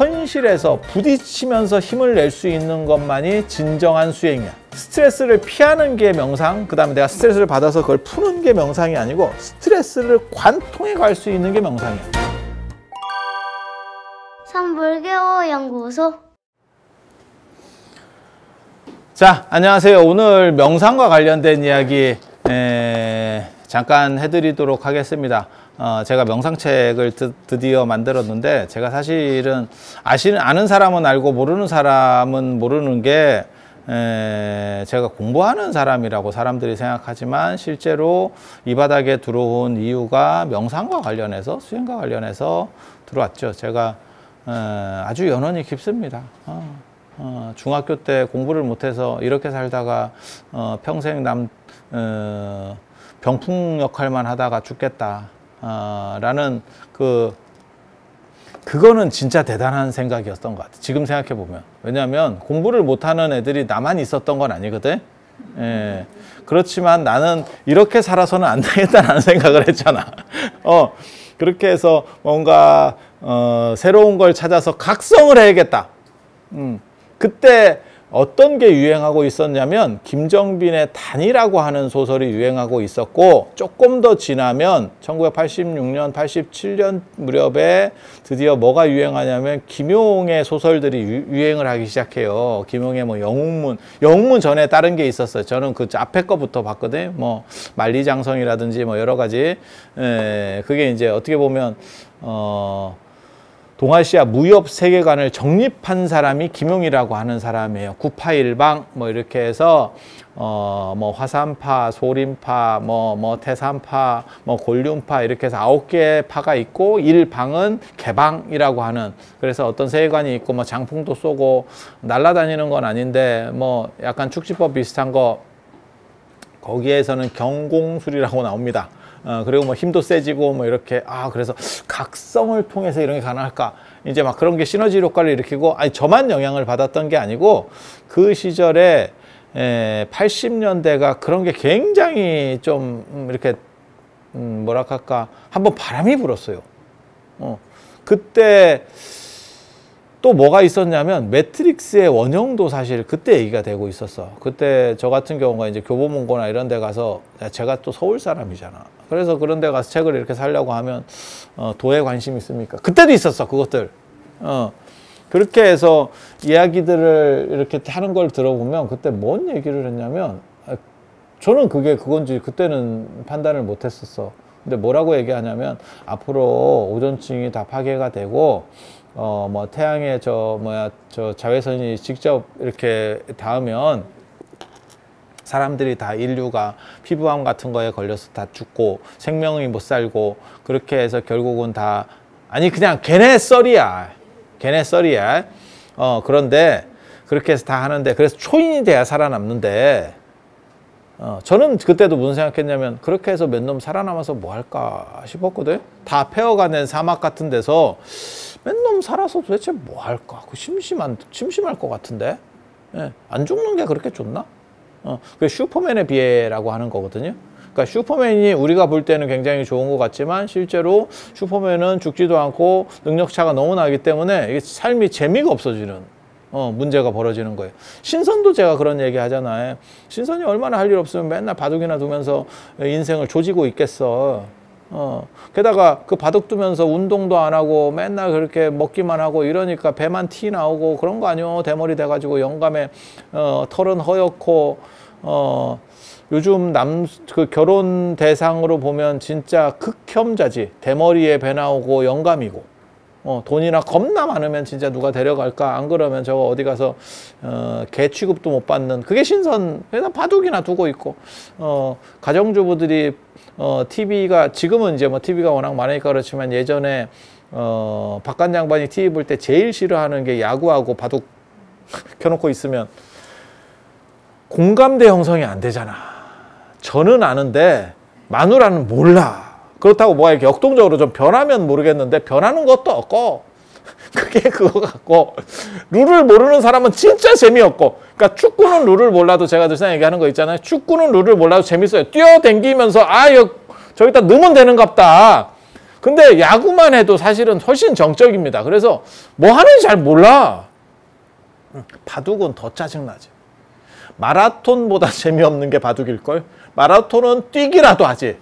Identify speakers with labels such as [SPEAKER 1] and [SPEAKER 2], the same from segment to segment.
[SPEAKER 1] 현실에서 부딪히면서 힘을 낼 수 있는 것만이 진정한 수행이야. 스트레스를 피하는 게 명상, 그 다음에 내가 스트레스를 받아서 그걸 푸는 게 명상이 아니고 스트레스를 관통해 갈 수 있는 게 명상이야.
[SPEAKER 2] 산불교 연구소.
[SPEAKER 1] 자, 안녕하세요. 오늘 명상과 관련된 이야기 잠깐 해드리도록 하겠습니다. 제가 명상책을 드디어 만들었는데, 제가 사실은 아는 사람은 알고 모르는 사람은 모르는 게 제가 공부하는 사람이라고 사람들이 생각하지만, 실제로 이 바닥에 들어온 이유가 명상과 관련해서, 수행과 관련해서 들어왔죠. 제가 아주 연원이 깊습니다. 중학교 때 공부를 못해서 이렇게 살다가 평생 병풍 역할만 하다가 죽겠다 라는 그거는 진짜 대단한 생각이었던 것 같아요. 지금 생각해 보면. 왜냐하면 공부를 못하는 애들이 나만 있었던 건 아니거든. 그렇지만 나는 이렇게 살아서는 안 되겠다라는 생각을 했잖아. 그렇게 해서 뭔가 새로운 걸 찾아서 각성을 해야겠다. 그때 어떤 게 유행하고 있었냐면, 김정빈의 단이라고 하는 소설이 유행하고 있었고, 조금 더 지나면 1986년, 87년 무렵에 드디어 뭐가 유행하냐면 김용의 소설들이 유행을 하기 시작해요. 김용의 뭐 영웅문 전에 다른 게 있었어요. 저는 그 앞에 거부터 봤거든요. 뭐 만리장성이라든지 뭐 여러 가지. 그게 이제 어떻게 보면 동아시아 무협 세계관을 정립한 사람이 김용이라고 하는 사람이에요. 구파일방 뭐 이렇게 해서 뭐 화산파, 소림파, 뭐 태산파, 뭐 곤륜파 이렇게 해서 9개의 파가 있고, 1방은 개방이라고 하는, 그래서 어떤 세계관이 있고 뭐 장풍도 쏘고 날아다니는 건 아닌데 뭐 약간 축지법 비슷한 거, 거기에서는 경공술이라고 나옵니다. 그리고 뭐 힘도 세지고 뭐 이렇게, 그래서 각성을 통해서 이런 게 가능할까? 이제 막 그런 게 시너지 효과를 일으키고, 아니 저만 영향을 받았던 게 아니고, 그 시절에 80년대가 그런 게 굉장히 좀 이렇게 뭐랄까 한번 바람이 불었어요. 그때 또 뭐가 있었냐면, 매트릭스의 원형도 사실 그때 얘기가 되고 있었어. 그때 저 같은 경우가 이제 교보문고나 이런 데 가서, 제가 또 서울 사람이잖아. 그래서 그런 데 가서 책을 이렇게 사려고 하면 도에 관심 있습니까? 그때도 있었어, 그것들. 그렇게 해서 이야기들을 이렇게 하는 걸 들어보면, 그때 뭔 얘기를 했냐면, 저는 그게 그건지 그때는 판단을 못 했었어. 근데 뭐라고 얘기하냐면, 앞으로 오존층이 다 파괴가 되고, 뭐 태양에 저 자외선이 직접 이렇게 닿으면 사람들이 다, 인류가 피부암 같은 거에 걸려서 다 죽고 생명이 못 살고, 그렇게 해서 결국은 다, 아니 그냥 걔네 썰이야. 그런데 그렇게 해서 다 하는데, 그래서 초인이 돼야 살아남는데, 저는 그때도 무슨 생각했냐면, 그렇게 해서 몇 놈 살아남아서 뭐 할까 싶었거든. 다 폐허가 된 사막 같은 데서 몇 놈 살아서 도대체 뭐 할까? 심심할 것 같은데. 안 죽는 게 그렇게 좋나? 그 슈퍼맨의 비애라고 하는 거거든요. 그러니까 슈퍼맨이 우리가 볼 때는 굉장히 좋은 것 같지만, 실제로 슈퍼맨은 죽지도 않고 능력차가 너무 나기 때문에 이게 삶이 재미가 없어지는 문제가 벌어지는 거예요. 신선도 제가 그런 얘기 하잖아요. 신선이 얼마나 할 일 없으면 맨날 바둑이나 두면서 인생을 조지고 있겠어. 게다가 그 바둑 두면서 운동도 안 하고 맨날 그렇게 먹기만 하고 이러니까 배만 티 나오고 그런 거 아니요. 대머리 돼가지고 영감에 털은 허옇고, 요즘 그 결혼 대상으로 보면 진짜 극혐자지. 대머리에 배 나오고 영감이고, 돈이나 겁나 많으면 진짜 누가 데려갈까? 안 그러면 저거 어디 가서 개 취급도 못 받는, 그게 신선. 그래서 바둑이나 두고 있고, 가정주부들이 TV가, 지금은 이제 뭐 TV가 워낙 많으니까 그렇지만, 예전에 박관 장관이 TV 볼 때 제일 싫어하는 게 야구하고 바둑 켜놓고 있으면 공감대 형성이 안 되잖아. 저는 아는데 마누라는 몰라. 그렇다고 뭐가 이렇게 역동적으로 좀 변하면 모르겠는데, 변하는 것도 없고, 그게 그거 같고, 룰을 모르는 사람은 진짜 재미없고. 그러니까 축구는 룰을 몰라도, 제가 늘상 얘기하는 거 있잖아요. 축구는 룰을 몰라도 재밌어요. 뛰어댕기면서, 저기다 넣으면 되는갑다. 근데 야구만 해도 사실은 훨씬 정적입니다. 그래서 뭐 하는지 잘 몰라. 바둑은 더 짜증나지. 마라톤보다 재미없는 게 바둑일걸? 마라톤은 뛰기라도 하지.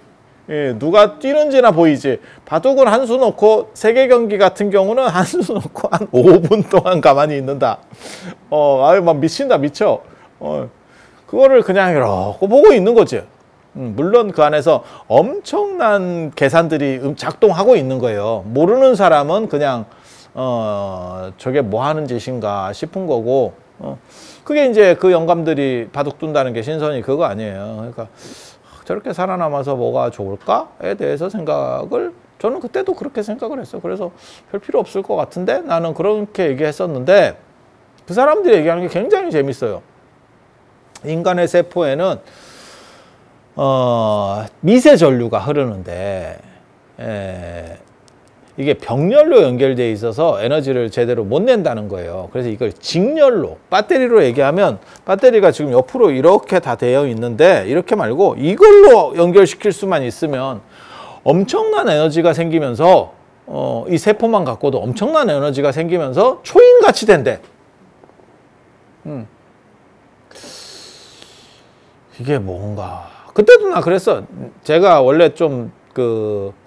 [SPEAKER 1] 예, 누가 뛰는지나 보이지. 바둑은 한 수 놓고 세계 경기 같은 경우는 한 수 놓고 한 5분 동안 가만히 있는다. 아유, 막 미친다, 미쳐. 그거를 그냥 이러고 보고 있는 거지. 물론 그 안에서 엄청난 계산들이 작동하고 있는 거예요. 모르는 사람은 그냥 저게 뭐 하는 짓인가 싶은 거고, 그게 이제 그 영감들이 바둑 둔다는 게 신선이 그거 아니에요. 그러니까 저렇게 살아남아서 뭐가 좋을까에 대해서 생각을, 저는 그때도 그렇게 생각을 했어요. 그래서 별 필요 없을 것 같은데 나는 그렇게 얘기했었는데, 그 사람들이 얘기하는 게 굉장히 재밌어요. 인간의 세포에는 미세 전류가 흐르는데 이게 병렬로 연결되어 있어서 에너지를 제대로 못 낸다는 거예요. 그래서 이걸 직렬로, 배터리로 얘기하면 배터리가 지금 옆으로 이렇게 다 되어 있는데 이렇게 말고 이걸로 연결시킬 수만 있으면 엄청난 에너지가 생기면서 이 세포만 갖고도 엄청난 에너지가 생기면서 초인같이 된대. 이게 뭔가. 그때도 나 그랬어. 제가 원래 좀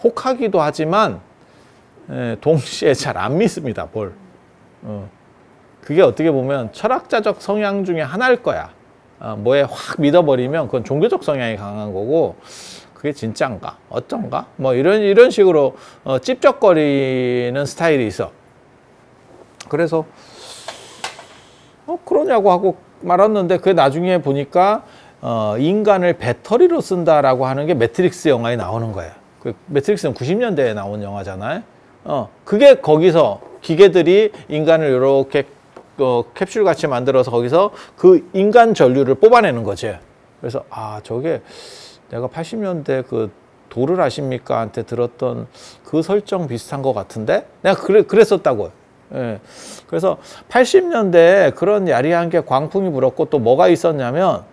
[SPEAKER 1] 혹하기도 하지만 동시에 잘 안 믿습니다, 뭘. 그게 어떻게 보면 철학자적 성향 중에 하나일 거야. 뭐에 확 믿어버리면 그건 종교적 성향이 강한 거고, 그게 진짠가? 어쩐가? 뭐 이런 식으로 찝쩍거리는 스타일이 있어. 그래서 그러냐고 하고 말았는데, 그게 나중에 보니까 인간을 배터리로 쓴다라고 하는 게 매트릭스 영화에 나오는 거예요. 그 매트릭스는 90년대에 나온 영화잖아요. 그게 거기서 기계들이 인간을 이렇게 캡슐 같이 만들어서 거기서 그 인간 전류를 뽑아내는 거지. 그래서 저게 내가 80년대 그 도를 아십니까? 한테 들었던 그 설정 비슷한 것 같은데? 내가 그랬었다고요. 예. 그래서 80년대에 그런 야리한 게 광풍이 불었고, 또 뭐가 있었냐면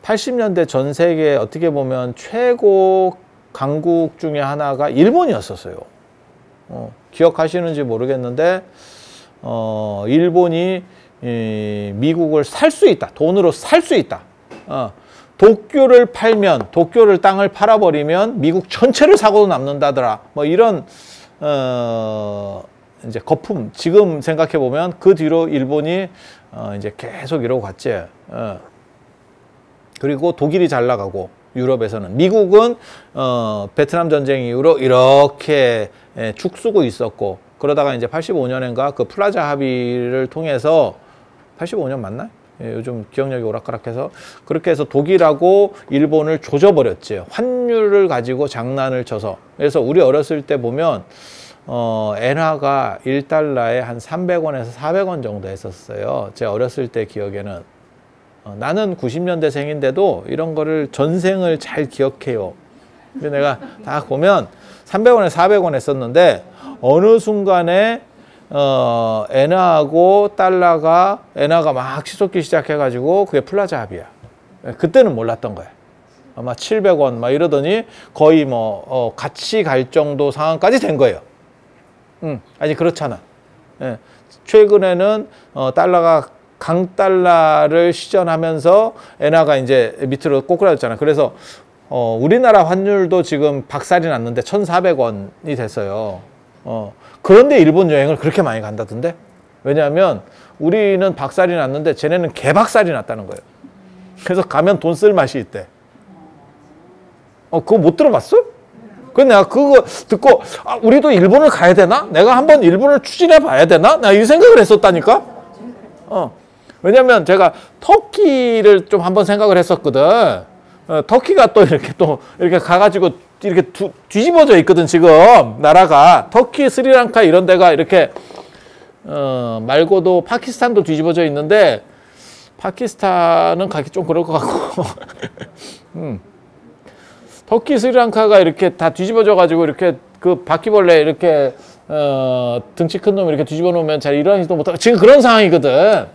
[SPEAKER 1] 80년대 전 세계 어떻게 보면 최고 강국 중에 하나가 일본이었었어요. 기억하시는지 모르겠는데 일본이 미국을 살 수 있다. 돈으로 살 수 있다. 도쿄를 팔면, 도쿄를 땅을 팔아버리면 미국 전체를 사고도 남는다더라. 뭐 이런 이제 거품. 지금 생각해 보면 그 뒤로 일본이 이제 계속 이러고 갔지. 그리고 독일이 잘 나가고, 유럽에서는. 미국은 베트남 전쟁 이후로 이렇게 죽쓰고 있었고, 그러다가 이제 85년인가 그 플라자 합의를 통해서, 85년 맞나? 요즘 기억력이 오락가락해서, 그렇게 해서 독일하고 일본을 조져버렸지. 환율을 가지고 장난을 쳐서. 그래서 우리 어렸을 때 보면 엔화가 1달러에 한 300원에서 400원 정도 했었어요. 제 어렸을 때 기억에는. 나는 90년대생인데도 이런 거를 전생을 잘 기억해요. 근데 내가 딱 보면 300원에 400원 했었는데, 어느 순간에 엔화하고 달러가, 엔화가 막 치솟기 시작해가지고 그게 플라자 합의야. 그때는 몰랐던 거야. 아마 700원 막 이러더니 거의 뭐 같이 갈 정도 상황까지 된 거예요. 아니 그렇잖아. 예. 최근에는 달러가 강달러를 시전하면서 엔화가 이제 밑으로 꼬꾸라졌잖아. 그래서 우리나라 환율도 지금 박살이 났는데 1,400원이 됐어요. 그런데 일본 여행을 그렇게 많이 간다던데? 왜냐하면 우리는 박살이 났는데 쟤네는 개박살이 났다는 거예요. 그래서 가면 돈 쓸 맛이 있대. 그거 못 들어봤어? 그래서 내가 그거 듣고 우리도 일본을 가야 되나? 내가 한번 일본을 추진해 봐야 되나? 나 이 생각을 했었다니까? 왜냐면 제가 터키를 좀 한번 생각을 했었거든. 터키가 또 이렇게 가가지고 이렇게 뒤집어져 있거든, 지금. 나라가. 터키, 스리랑카 이런 데가 이렇게, 말고도 파키스탄도 뒤집어져 있는데, 파키스탄은 가기 좀 그럴 것 같고. 터키, 스리랑카가 이렇게 다 뒤집어져 가지고 이렇게 그 바퀴벌레 이렇게, 등치 큰 놈 이렇게 뒤집어 놓으면 잘 일어나지도 못하고, 지금 그런 상황이거든.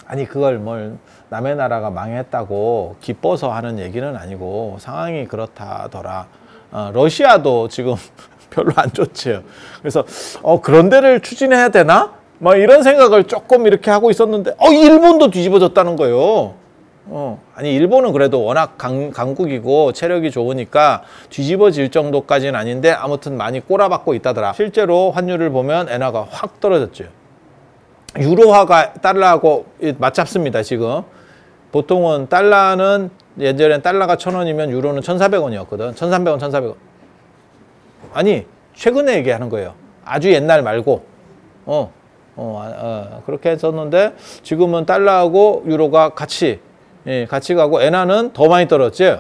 [SPEAKER 1] 아니 그걸 뭘 남의 나라가 망했다고 기뻐서 하는 얘기는 아니고 상황이 그렇다더라. 러시아도 지금 별로 안 좋지요. 그래서 그런 데를 추진해야 되나? 뭐 이런 생각을 조금 이렇게 하고 있었는데 일본도 뒤집어졌다는 거예요. 아니 일본은 그래도 워낙 강국이고 체력이 좋으니까 뒤집어질 정도까지는 아닌데 아무튼 많이 꼬라박고 있다더라. 실제로 환율을 보면 엔화가 확 떨어졌죠. 유로화가 달러하고 맞잡습니다. 지금 보통은 달러는 예전엔 달러가 1,000원이면 유로는 1,400원이었거든. 1,300원, 1,400원. 아니 최근에 얘기하는 거예요. 아주 옛날 말고 그렇게 했었는데 지금은 달러하고 유로가 같이 가고 엔화는 더 많이 떨어졌지.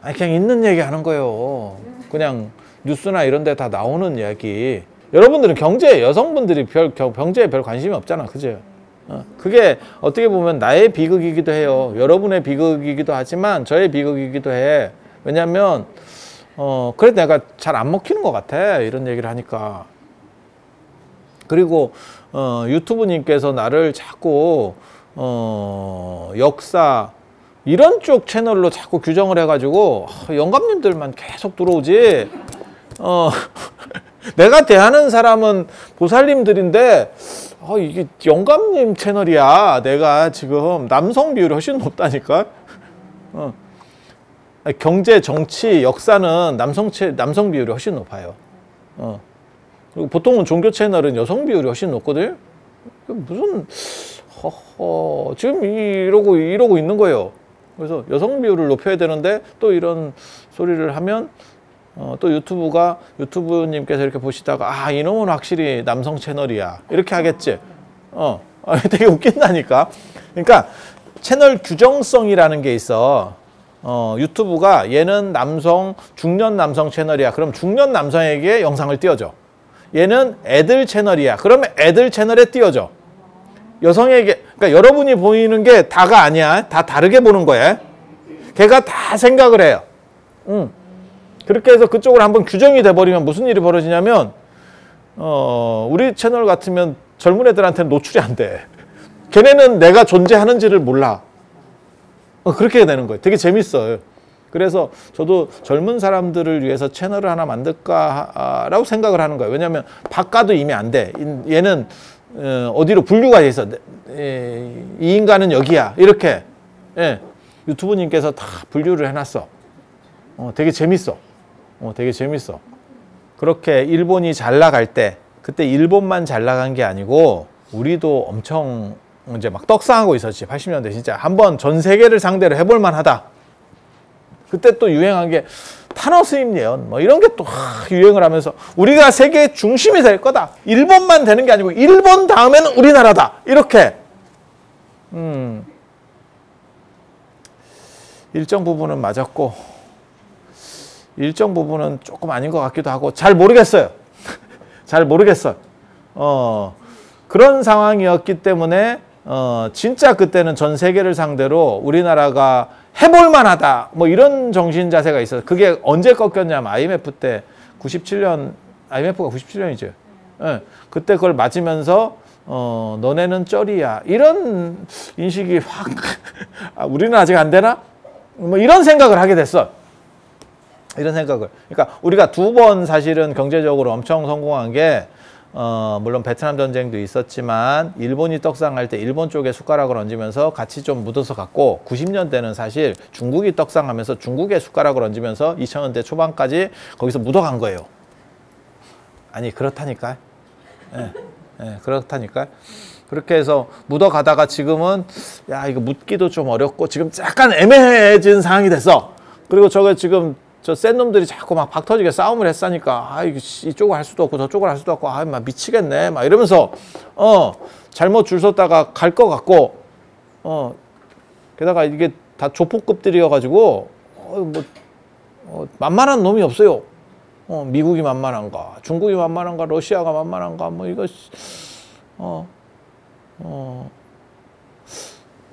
[SPEAKER 1] 아니 그냥 있는 얘기 하는 거예요. 그냥 뉴스나 이런 데 다 나오는 이야기. 여러분들은 여성분들이 경제에 별 관심이 없잖아. 그죠? 그게 어떻게 보면 나의 비극이기도 해요. 여러분의 비극이기도 하지만 저의 비극이기도 해. 왜냐면 그래도 내가 잘 안 먹히는 것 같아. 이런 얘기를 하니까. 그리고 유튜브님께서 나를 자꾸 역사 이런 쪽 채널로 자꾸 규정을 해가지고 영감님들만 계속 들어오지. 내가 대하는 사람은 보살님들인데 이게 영감님 채널이야. 내가 지금 남성 비율이 훨씬 높다니까. 경제, 정치, 역사는 남성 비율이 훨씬 높아요. 그리고 보통은 종교 채널은 여성 비율이 훨씬 높거든요. 무슨 지금 이러고 있는 거예요. 그래서 여성 비율을 높여야 되는데 또 이런 소리를 하면 또 유튜브님께서 이렇게 보시다가 이놈은 확실히 남성 채널이야 이렇게 하겠지. 되게 웃긴다니까. 그러니까 채널 규정성이라는 게 있어. 유튜브가 얘는 중년 남성 채널이야. 그럼 중년 남성에게 영상을 띄워줘. 얘는 애들 채널이야. 그러면 애들 채널에 띄워줘. 여성에게, 그러니까 여러분이 보이는 게 다가 아니야. 다 다르게 보는 거야. 걔가 다 생각을 해요. 그렇게 해서 그쪽으로 한번 규정이 돼버리면 무슨 일이 벌어지냐면 우리 채널 같으면 젊은 애들한테는 노출이 안 돼. 걔네는 내가 존재하는지를 몰라. 그렇게 되는 거예요. 되게 재밌어요. 그래서 저도 젊은 사람들을 위해서 채널을 하나 만들까라고 생각을 하는 거예요. 왜냐하면 바꿔도 이미 안 돼. 얘는 어디로 분류가 돼 있어. 이 인간은 여기야. 이렇게 유튜브님께서 다 분류를 해놨어. 되게 재밌어. 되게 재밌어. 그렇게 일본이 잘 나갈 때 그때 일본만 잘 나간 게 아니고 우리도 엄청 이제 막 떡상하고 있었지. 80년대 진짜 한번 전 세계를 상대로 해볼 만하다. 그때 또 유행한 게 타노스임 예언 뭐 이런 게 또 유행을 하면서 우리가 세계의 중심이 될 거다. 일본만 되는 게 아니고 일본 다음에는 우리나라다. 이렇게 일정 부분은 맞았고 일정 부분은 조금 아닌 것 같기도 하고 잘 모르겠어요. 잘 모르겠어요. 그런 상황이었기 때문에 진짜 그때는 전 세계를 상대로 우리나라가 해볼 만하다. 뭐 이런 정신 자세가 있어요. 그게 언제 꺾였냐면 IMF 때 97년, IMF가 97년이죠. 그때 그걸 맞으면서 너네는 쩌리야. 이런 인식이 확 우리는 아직 안 되나? 뭐 이런 생각을 하게 됐어. 이런 생각을. 그러니까 우리가 두 번 사실은 경제적으로 엄청 성공한 게 물론 베트남 전쟁도 있었지만 일본이 떡상할 때 일본 쪽에 숟가락을 얹으면서 같이 좀 묻어서 갔고 90년대는 사실 중국이 떡상하면서 중국에 숟가락을 얹으면서 2000년대 초반까지 거기서 묻어간 거예요. 아니 그렇다니까. 그렇다니까. 그렇게 해서 묻어가다가 지금은 야 이거 묻기도 좀 어렵고 지금 약간 애매해진 상황이 됐어. 그리고 저거 지금 저 센 놈들이 자꾸 막 박터지게 싸움을 했으니까 이쪽을 할 수도 없고 저쪽을 할 수도 없고 막 미치겠네 막 이러면서 잘못 줄 섰다가 갈 것 같고 게다가 이게 다 조폭급들이어가지고 만만한 놈이 없어요. 미국이 만만한가 중국이 만만한가 러시아가 만만한가 뭐 이거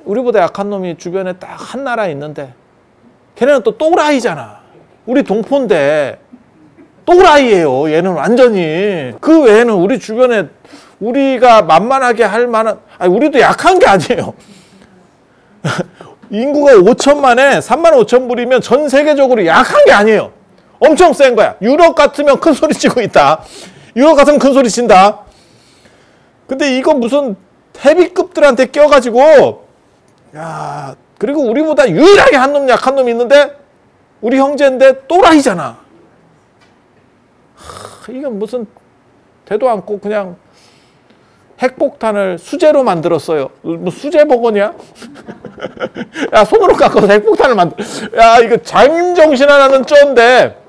[SPEAKER 1] 우리보다 약한 놈이 주변에 딱 한 나라에 있는데 걔네는 또 또라이잖아. 우리 동포인데 또라이예요. 얘는 완전히. 그 외에는 우리 주변에 우리가 만만하게 할 만한 우리도 약한 게 아니에요. 인구가 5천만에 3만 5천 불이면 전 세계적으로 약한 게 아니에요. 엄청 센 거야. 유럽 같으면 큰 소리 치고 있다. 유럽 같으면 큰 소리 친다. 근데 이거 무슨 헤비급들한테 껴가지고, 야, 그리고 우리보다 유일하게 한 놈 약한 놈이 있는데, 우리 형제인데 또라이잖아. 이건 무슨 되도 않고 그냥 핵폭탄을 수제로 만들었어요. 뭐 수제 버거냐? 야, 손으로 깎아서 핵폭탄을 야, 이거 장임정신 하나는 쩐데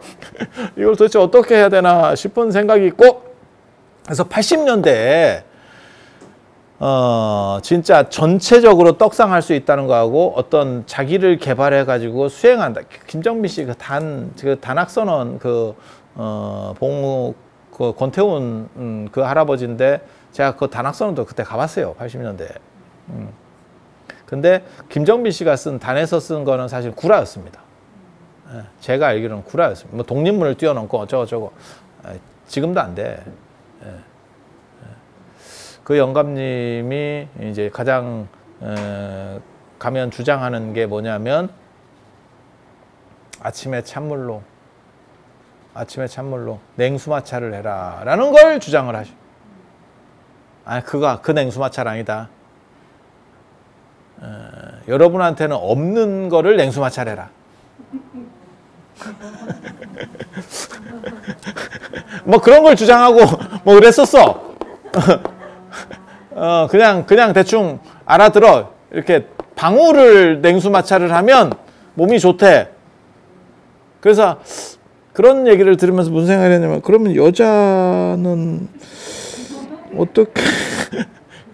[SPEAKER 1] 이걸 도대체 어떻게 해야 되나 싶은 생각이 있고, 그래서 80년대에 진짜 전체적으로 떡상할 수 있다는 거하고 어떤 자기를 개발해 가지고 수행한다. 김정민 씨 그 단학선언 봉우 권태훈 그 할아버지인데 제가 그 단학선언도 그때 가봤어요. 80년대. 근데 김정민 씨가 단에서 쓴 거는 사실 구라였습니다. 제가 알기로는 구라였습니다. 뭐 독립문을 뛰어넘고 어쩌고저쩌고. 지금도 안 돼. 그 영감님이 이제 가장 가면 주장하는 게 뭐냐면 아침에 찬물로 냉수마찰을 해라 라는 걸 주장을 하죠. 그 냉수마찰 아니다. 여러분한테는 없는 거를 냉수마찰해라. 뭐 그런 걸 주장하고 뭐 그랬었어. 그냥 대충 알아들어. 이렇게 방울을 냉수마찰을 하면 몸이 좋대. 그래서 그런 얘기를 들으면서 무슨 생각을 했냐면, 그러면 여자는 어떻게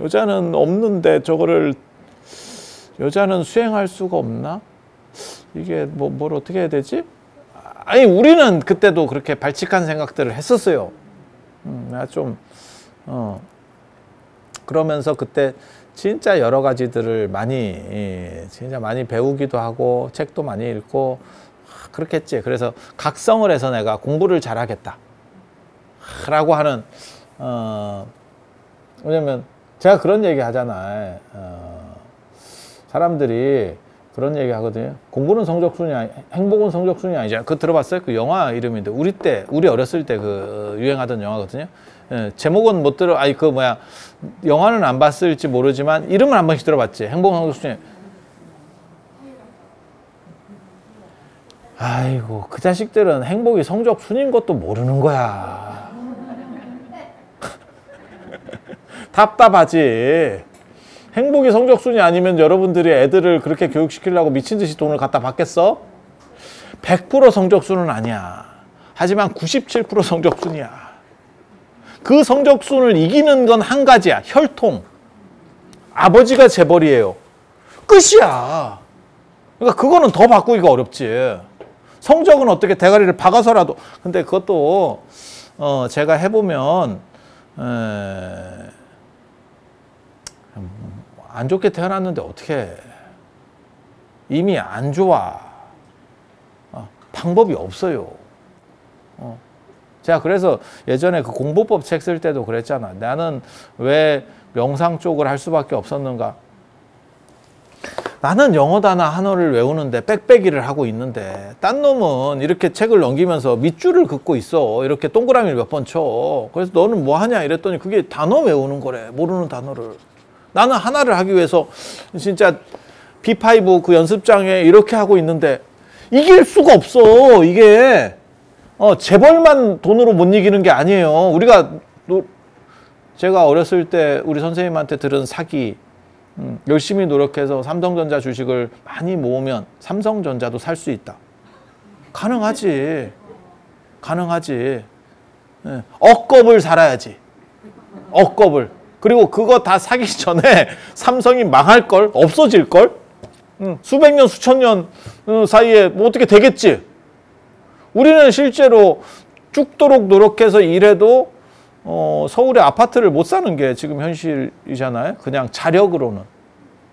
[SPEAKER 1] 여자는 없는데 저거를 여자는 수행할 수가 없나? 이게 뭘 어떻게 해야 되지? 아니, 우리는 그때도 그렇게 발칙한 생각들을 했었어요. 나 좀 그러면서 그때 진짜 여러 가지들을 진짜 많이 배우기도 하고 책도 많이 읽고 그렇겠지. 그래서 각성을 해서 내가 공부를 잘하겠다 라고 하는 왜냐면 제가 그런 얘기 하잖아요. 사람들이 그런 얘기 하거든요. 공부는 성적순이 행복은 성적순이 아니잖아요. 그거 들어봤어요? 그 영화 이름인데 우리 어렸을 때 그 유행하던 영화거든요. 제목은 못 들어. 영화는 안 봤을지 모르지만 이름은 한 번씩 들어봤지. 행복은 성적순이. 아이고, 그 자식들은 행복이 성적순인 것도 모르는 거야. 답답하지. 행복이 성적순이 아니면 여러분들이 애들을 그렇게 교육시키려고 미친 듯이 돈을 갖다 받겠어? 100% 성적순은 아니야. 하지만 97% 성적순이야. 그 성적순을 이기는 건 한 가지야. 혈통. 아버지가 재벌이에요. 끝이야. 그러니까 그거는 더 바꾸기가 어렵지. 성적은 어떻게 대가리를 박아서라도. 근데 그것도 제가 해보면 안 좋게 태어났는데 어떻게 이미 안 좋아. 방법이 없어요. 제가 그래서 예전에 그 공부법 책 쓸 때도 그랬잖아. 나는 왜 명상 쪽을 할 수밖에 없었는가. 나는 영어 단어 하나를 외우는데 빽빽이를 하고 있는데 딴 놈은 이렇게 책을 넘기면서 밑줄을 긋고 있어. 이렇게 동그라미를 몇 번 쳐. 그래서 너는 뭐 하냐 이랬더니 그게 단어 외우는 거래. 모르는 단어를. 나는 하나를 하기 위해서 진짜 B5 그 연습장에 이렇게 하고 있는데 이길 수가 없어. 이게 재벌만 돈으로 못 이기는 게 아니에요. 제가 어렸을 때 우리 선생님한테 들은 사기, 열심히 노력해서 삼성전자 주식을 많이 모으면 삼성전자도 살 수 있다. 가능하지. 억겁을 살아야지. 억겁을. 그리고 그거 다 사기 전에 삼성이 망할걸? 없어질걸? 수백 년, 수천 년 사이에 뭐 어떻게 되겠지? 우리는 실제로 죽도록 노력해서 일해도 서울의 아파트를 못 사는 게 지금 현실이잖아요. 그냥 자력으로는.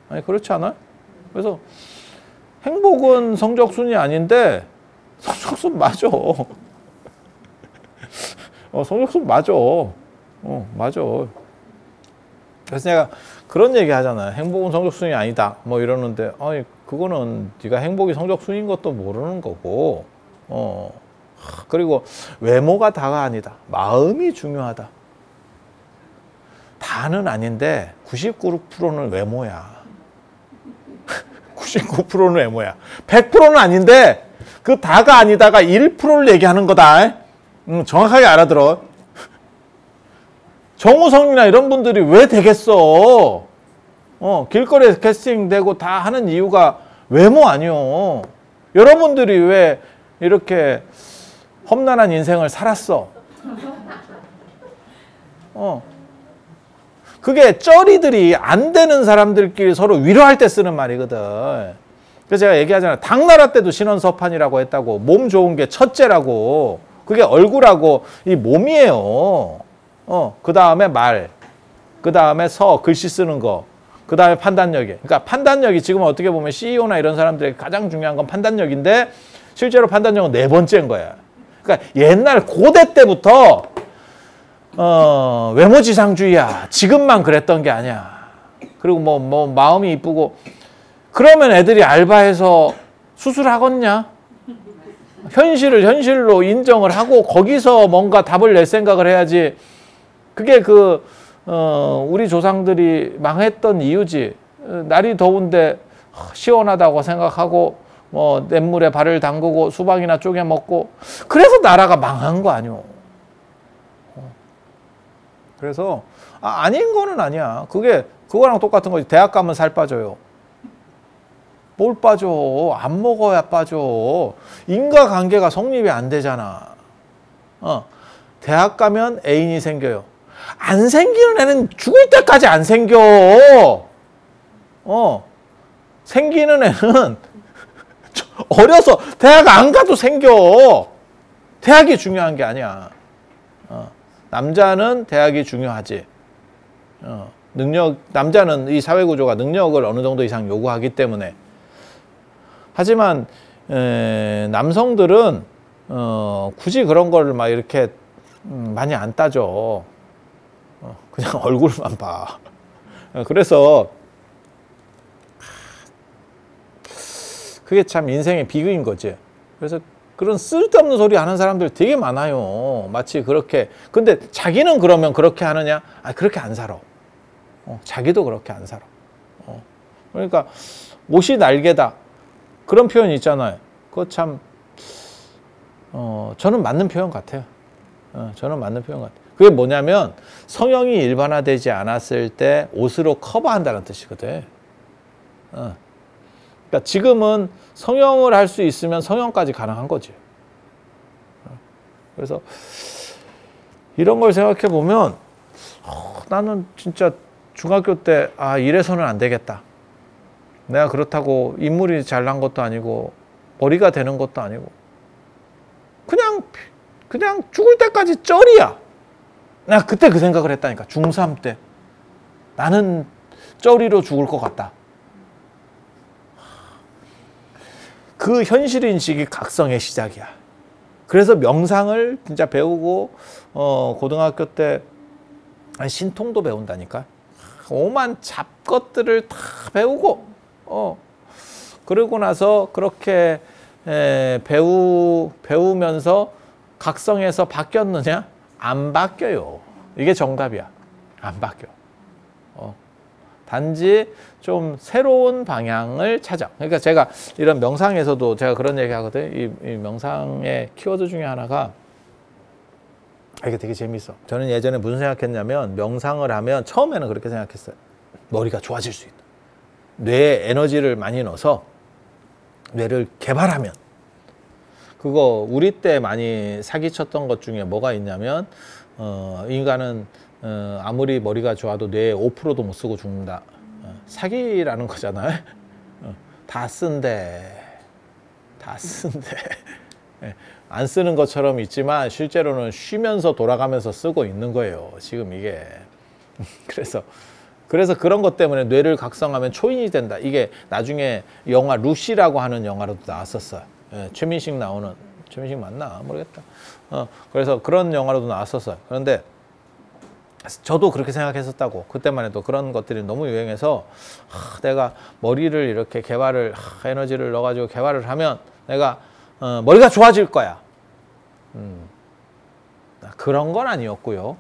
[SPEAKER 1] 아니, 그렇지 않아요? 그래서 행복은 성적순이 아닌데 성적순 맞아. 성적순 맞아. 맞아. 그래서 내가 그런 얘기 하잖아요. 행복은 성적순이 아니다. 뭐 이러는데, 아니, 그거는 네가 행복이 성적순인 것도 모르는 거고, 그리고 외모가 다가 아니다. 마음이 중요하다. 다는 아닌데 99%는 외모야. 99%는 외모야. 100%는 아닌데 그 다가 아니다가 1%를 얘기하는 거다. 정확하게 알아들어. 정우성이나 이런 분들이 왜 되겠어? 길거리에서 캐스팅되고 다 하는 이유가 외모 아니요. 여러분들이 왜 이렇게 험난한 인생을 살았어? 그게 쩌리들이 안 되는 사람들끼리 서로 위로할 때 쓰는 말이거든. 그래서 제가 얘기하잖아요. 당나라 때도 신원서판이라고 했다고. 몸 좋은 게 첫째라고. 그게 얼굴하고 이 몸이에요. 그 다음에 말, 그 다음에 글씨 쓰는 거, 그 다음에 판단력이. 그러니까 판단력이 지금 어떻게 보면 CEO나 이런 사람들에게 가장 중요한 건 판단력인데 실제로 판단력은 4번째인 거야. 그러니까 옛날 고대 때부터 외모지상주의야. 지금만 그랬던 게 아니야. 그리고 뭐 마음이 이쁘고 그러면 애들이 알바해서 수술하겠냐? 현실을 현실로 인정을 하고 거기서 뭔가 답을 낼 생각을 해야지. 그게 우리 조상들이 망했던 이유지. 날이 더운데 시원하다고 생각하고 뭐 냇물에 발을 담그고 수박이나 쪼개 먹고 그래서 나라가 망한 거 아니오. 그래서 아닌 거는 아니야. 그거랑 똑같은 거지. 대학 가면 살 빠져요. 뭘 빠져? 안 먹어야 빠져. 인과관계가 성립이 안 되잖아. 대학 가면 애인이 생겨요. 안 생기는 애는 죽을 때까지 안 생겨. 생기는 애는 어려서 대학 안 가도 생겨. 대학이 중요한 게 아니야. 남자는 대학이 중요하지. 남자는 이 사회구조가 능력을 어느 정도 이상 요구하기 때문에. 하지만 남성들은 굳이 그런 걸 막 이렇게 많이 안 따져. 그냥 얼굴만 봐. 그래서 그게 참 인생의 비극인 거지. 그래서 그런 쓸데없는 소리 하는 사람들 되게 많아요. 마치 그렇게. 근데 자기는 그러면 그렇게 하느냐? 그렇게 안 살아. 자기도 그렇게 안 살아. 그러니까 옷이 날개다. 그런 표현 있잖아요. 그거 참 저는 맞는 표현 같아요. 저는 맞는 표현 같아요. 그게 뭐냐면 성형이 일반화되지 않았을 때 옷으로 커버한다는 뜻이거든. 그러니까 지금은 성형을 할 수 있으면 성형까지 가능한 거지. 그래서 이런 걸 생각해 보면 나는 진짜 중학교 때 이래서는 안 되겠다. 내가 그렇다고 인물이 잘난 것도 아니고 머리가 되는 것도 아니고 그냥 죽을 때까지 쩔이야. 내가 그때 그 생각을 했다니까. 중3 때 나는 쩔이로 죽을 것 같다. 그 현실인식이 각성의 시작이야. 그래서 명상을 진짜 배우고 고등학교 때 신통도 배운다니까. 오만 잡것들을 다 배우고 그러고 나서 그렇게 배우면서 각성해서 바뀌었느냐? 안 바뀌어요. 이게 정답이야. 안 바뀌어. 단지 좀 새로운 방향을 찾아. 그러니까 제가 이런 명상에서도 제가 그런 얘기 하거든요. 이 명상의 키워드 중에 하나가 이게 되게 재밌어. 저는 예전에 무슨 생각했냐면 명상을 하면 처음에는 그렇게 생각했어요. 머리가 좋아질 수 있다. 뇌에 에너지를 많이 넣어서 뇌를 개발하면 그거 우리 때 많이 사기쳤던 것 중에 뭐가 있냐면 인간은 아무리 머리가 좋아도 뇌에 5%도 못 쓰고 죽는다. 사기라는 거잖아요. 다 쓴대. 안 쓰는 것처럼 있지만 실제로는 쉬면서 돌아가면서 쓰고 있는 거예요. 지금 이게. 그래서 그런 것 때문에 뇌를 각성하면 초인이 된다. 이게 나중에 영화 루시라고 하는 영화로도 나왔었어요. 최민식 나오는. 최민식 맞나? 모르겠다. 그래서 그런 영화로도 나왔었어요. 그런데 저도 그렇게 생각했었다고. 그때만 해도 그런 것들이 너무 유행해서 내가 머리를 이렇게 개발을 에너지를 넣어가지고 개발을 하면 내가 머리가 좋아질 거야. 그런 건 아니었고요.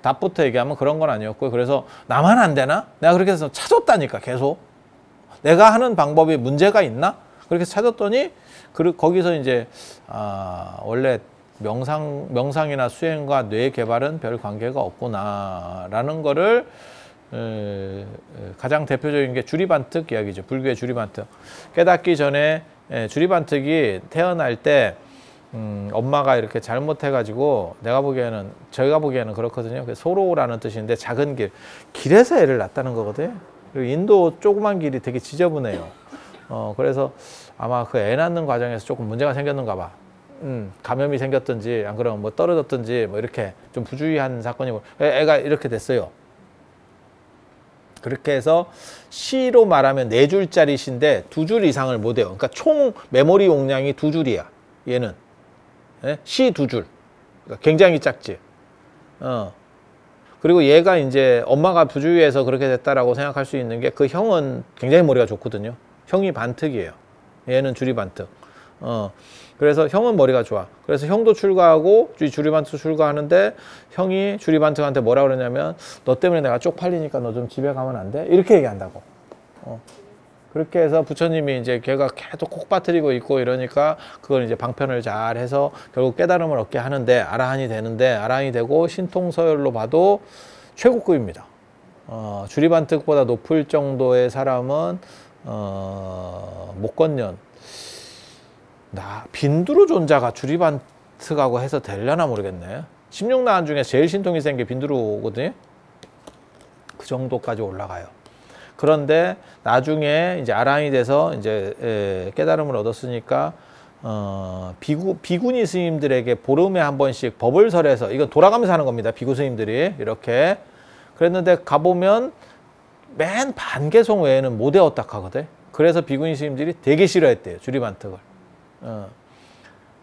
[SPEAKER 1] 답부터 얘기하면 그런 건 아니었고요. 그래서 나만 안 되나? 내가 그렇게 해서 찾았다니까 계속. 내가 하는 방법이 문제가 있나? 그렇게 찾았더니 거기서 이제 원래 명상이나 수행과 뇌 개발은 별 관계가 없구나라는 거를 가장 대표적인 게 주리반특 이야기죠. 불교의 주리반특. 깨닫기 전에 주리반특이 태어날 때 엄마가 이렇게 잘못해가지고 저희가 보기에는 그렇거든요. 소로라는 뜻인데 작은 길에서 애를 낳았다는 거거든요. 그리고 인도 조그만 길이 되게 지저분해요. 그래서 아마 그 애 낳는 과정에서 조금 문제가 생겼는가 봐. 감염이 생겼든지 안 그러면 뭐 떨어졌든지 뭐 이렇게 좀 부주의한 사건이고 애가 이렇게 됐어요. 그렇게 해서 시로 말하면 4줄짜리 시인데 2줄 이상을 못 해요. 그러니까 총 메모리 용량이 2줄이야. 얘는 시 2줄. 그러니까 굉장히 작지. 그리고 얘가 이제 엄마가 부주의해서 그렇게 됐다라고 생각할 수 있는 게 그 형은 굉장히 머리가 좋거든요. 형이 반특이에요. 얘는 주리반특. 그래서 형은 머리가 좋아. 그래서 형도 출가하고 주리반특 출가하는데 형이 주리반특한테 뭐라 그러냐면 너 때문에 내가 쪽팔리니까 너 좀 집에 가면 안 돼? 이렇게 얘기한다고. 그렇게 해서 부처님이 이제 걔가 계속 콕 빠뜨리고 있고 이러니까 그걸 이제 방편을 잘 해서 결국 깨달음을 얻게 하는데 아라한이 되는데 아라한이 되고 신통서열로 봐도 최고급입니다. 주리반특보다 높을 정도의 사람은 목건년 빈두루 존자가 주리반특하고 해서 되려나 모르겠네. 16나한 중에 제일 신통이 센 게 빈두루거든요. 그 정도까지 올라가요. 그런데 나중에 이제 아라한이 돼서 이제 깨달음을 얻었으니까 비구니 스님들에게 보름에 한 번씩 법을 설해서 이건 돌아가면서 하는 겁니다. 비구 스님들이 이렇게 그랬는데 가보면 맨 반개송 외에는 못 외웠다 하거든. 그래서 비구니 스님들이 되게 싫어했대요. 주리반특을.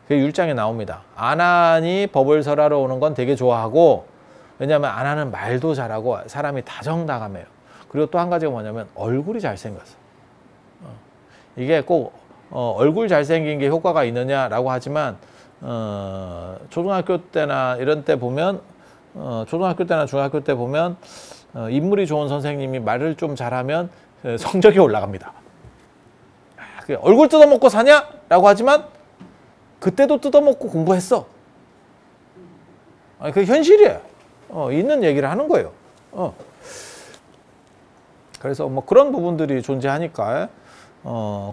[SPEAKER 1] 그게 율장에 나옵니다. 아난이 법을 설하러 오는 건 되게 좋아하고 왜냐하면 아난은 말도 잘하고 사람이 다정다감해요. 그리고 또 한 가지가 뭐냐면 얼굴이 잘생겼어. 이게 꼭 얼굴 잘생긴 게 효과가 있느냐라고 하지만 초등학교 때나 이런 때 보면 초등학교 때나 중학교 때 보면 인물이 좋은 선생님이 말을 좀 잘하면 성적이 올라갑니다. 얼굴 뜯어먹고 사냐? 라고 하지만 그때도 뜯어먹고 공부했어. 그게 현실이에요. 있는 얘기를 하는 거예요. 그래서 뭐 그런 부분들이 존재하니까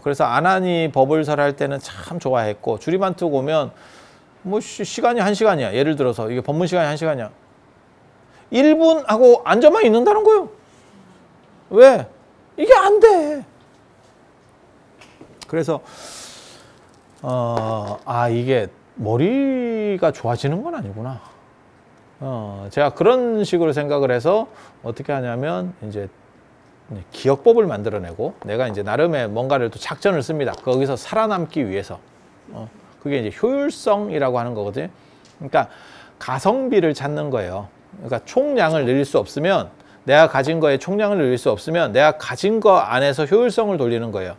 [SPEAKER 1] 그래서 아난이 법을 설할 때는 참 좋아했고 주리반특 오면 뭐 시간이 1시간이야. 예를 들어서 이게 법문 시간이 1시간이야. 1분 하고 앉아만 있는다는 거예요. 왜? 이게 안 돼. 그래서 이게 머리가 좋아지는 건 아니구나. 제가 그런 식으로 생각을 해서 어떻게 하냐면 이제 기억법을 만들어내고 내가 이제 나름의 뭔가를 또 작전을 씁니다. 거기서 살아남기 위해서. 그게 이제 효율성이라고 하는 거거든요. 그러니까 가성비를 찾는 거예요. 그러니까 총량을 늘릴 수 없으면 내가 가진 거에 총량을 늘릴 수 없으면 내가 가진 거 안에서 효율성을 돌리는 거예요.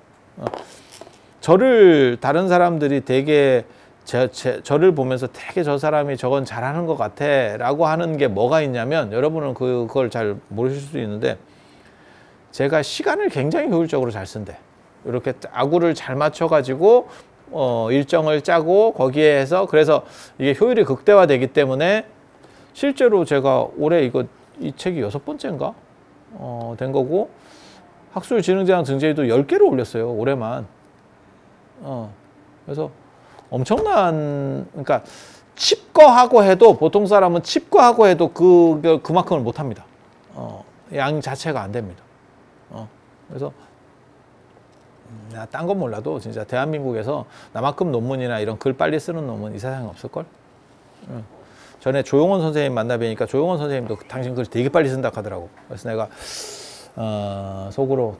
[SPEAKER 1] 다른 사람들이 되게 저를 보면서 되게 저 사람이 저건 잘하는 것 같아 라고 하는 게 뭐가 있냐면 여러분은 그걸 잘 모르실 수도 있는데 제가 시간을 굉장히 효율적으로 잘 쓴대. 이렇게 아구를 잘 맞춰가지고 일정을 짜고 거기에 해서 그래서 이게 효율이 극대화되기 때문에 실제로 제가 올해 이 책이 6번째인가 된 거고 학술진흥재단 등재위도 10개를 올렸어요. 올해만. 그래서 엄청난 그러니까 칩거하고 해도 보통 사람은 칩거하고 해도 그만큼을 못 합니다. 양 자체가 안 됩니다. 그래서 딴 건 몰라도 진짜 대한민국에서 나만큼 논문이나 이런 글 빨리 쓰는 놈은 이 세상에 없을걸? 전에 조용원 선생님 만나 뵈니까 조용원 선생님도 당신 글 되게 빨리 쓴다 하더라고. 그래서 내가 속으로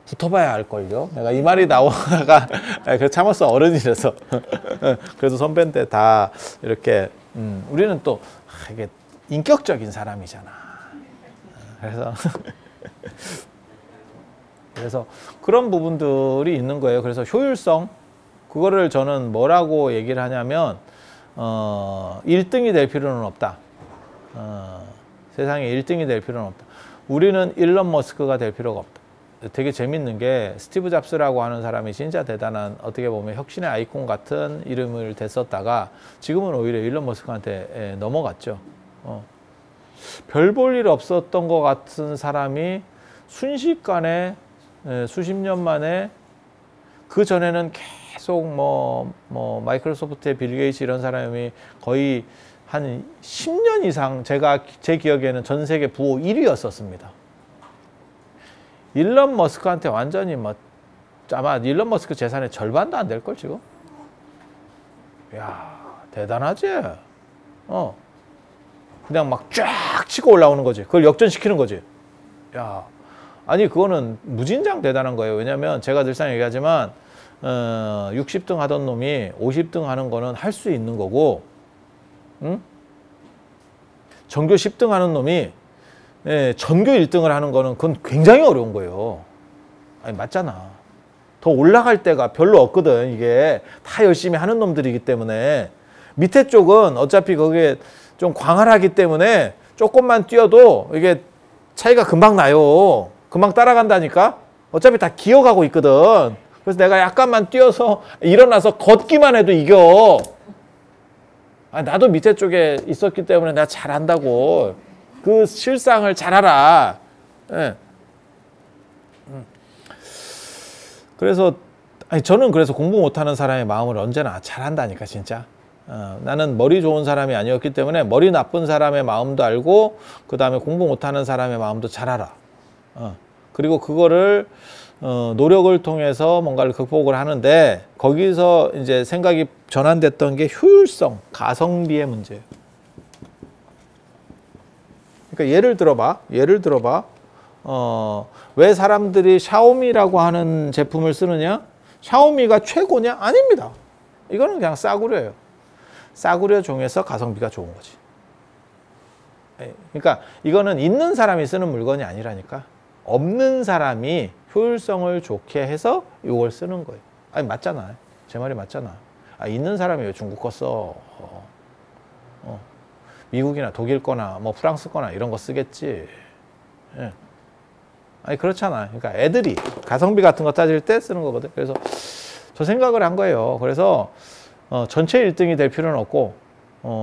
[SPEAKER 1] 붙어봐야 할걸요. 내가 이 말이 나오다가 그래서 참았어. 어른이라서. 그래서 선배인데 다 이렇게 우리는 또 이게 인격적인 사람이잖아. 그래서 그래서 그런 부분들이 있는 거예요. 그래서 효율성, 그거를 저는 뭐라고 얘기를 하냐면 1등이 될 필요는 없다. 세상에 1등이 될 필요는 없다. 우리는 일론 머스크가 될 필요가 없다. 되게 재밌는 게 스티브 잡스라고 하는 사람이 진짜 대단한, 어떻게 보면 혁신의 아이콘 같은 이름을 댔었다가 지금은 오히려 일론 머스크한테 넘어갔죠. 별 볼 일 없었던 것 같은 사람이 순식간에 수십 년 만에, 그 전에는 계속 뭐 마이크로소프트의 빌 게이츠 이런 사람이 거의 한 10년 이상 제 기억에는 전 세계 부호 1위였었습니다. 일론 머스크한테 완전히 아마 일론 머스크 재산의 절반도 안 될걸 지금? 야, 대단하지? 그냥 막 쫙 치고 올라오는 거지. 그걸 역전시키는 거지. 야, 아니 그거는 무진장 대단한 거예요. 왜냐면 제가 늘상 얘기하지만 60등 하던 놈이 50등 하는 거는 할 수 있는 거고, 응? 전교 10등 하는 놈이 전교 1등을 하는 거는 그건 굉장히 어려운 거예요. 아니 맞잖아. 더 올라갈 데가 별로 없거든. 이게 다 열심히 하는 놈들이기 때문에. 밑에 쪽은 어차피 거기에 좀 광활하기 때문에 조금만 뛰어도 이게 차이가 금방 나요. 금방 따라간다니까. 어차피 다 기어가고 있거든. 그래서 내가 약간만 뛰어서 일어나서 걷기만 해도 이겨. 아니, 나도 밑에 쪽에 있었기 때문에 내가 잘한다고. 그 실상을 잘 알아. 예. 그래서 저는 그래서 공부 못하는 사람의 마음을 언제나 잘 안다니까 진짜. 나는 머리 좋은 사람이 아니었기 때문에 머리 나쁜 사람의 마음도 알고, 그 다음에 공부 못하는 사람의 마음도 잘 알아. 그리고 그거를 노력을 통해서 뭔가를 극복을 하는데, 거기서 이제 생각이 전환됐던 게 효율성, 가성비의 문제예요. 그러니까 예를 들어봐. 왜 사람들이 샤오미라고 하는 제품을 쓰느냐? 샤오미가 최고냐? 아닙니다. 이거는 그냥 싸구려예요. 싸구려 중에서 가성비가 좋은 거지. 그러니까 이거는 있는 사람이 쓰는 물건이 아니라니까. 없는 사람이 효율성을 좋게 해서 이걸 쓰는 거예요. 아니 맞잖아. 제 말이 맞잖아. 있는 사람이 왜 중국 거 써? 미국이나 독일 거나 뭐 프랑스 거나 이런 거 쓰겠지. 예. 아니 그렇잖아. 그러니까 애들이 가성비 같은 거 따질 때 쓰는 거거든. 그래서 저 생각을 한 거예요. 그래서 전체 1등이 될 필요는 없고,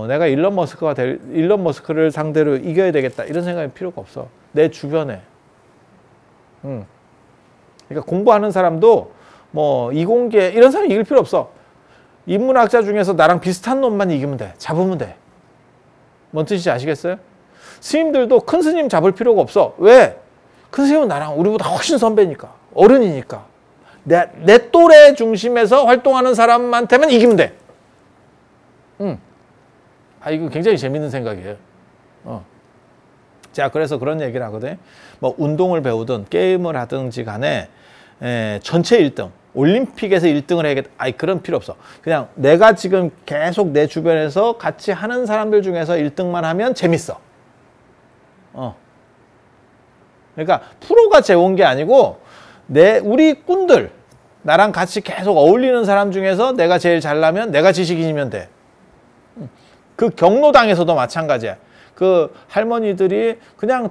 [SPEAKER 1] 내가 일론 머스크를 상대로 이겨야 되겠다 이런 생각이 필요가 없어. 내 주변에. 그러니까 공부하는 사람도 뭐 이공계 이런 사람 이길 필요 없어. 인문학자 중에서 나랑 비슷한 놈만 이기면 돼. 잡으면 돼. 뭔 뜻인지 아시겠어요? 스님들도 큰 스님 잡을 필요가 없어. 왜? 큰 스님은 나랑 우리보다 훨씬 선배니까. 어른이니까. 내 또래 중심에서 활동하는 사람한테만 이기면 돼. 이거 굉장히 재밌는 생각이에요. 자, 그래서 그런 얘기를 하거든요. 뭐 운동을 배우든 게임을 하든지 간에 전체 1등, 올림픽에서 1등을 해야겠다. 그런 필요 없어. 그냥 내가 지금 계속 내 주변에서 같이 하는 사람들 중에서 1등만 하면 재밌어. 그러니까 프로가 재온 게 아니고 우리 꾼들, 나랑 같이 계속 어울리는 사람 중에서 내가 제일 잘나면 내가 지식인이면 돼. 그 경로당에서도 마찬가지야. 그 할머니들이 그냥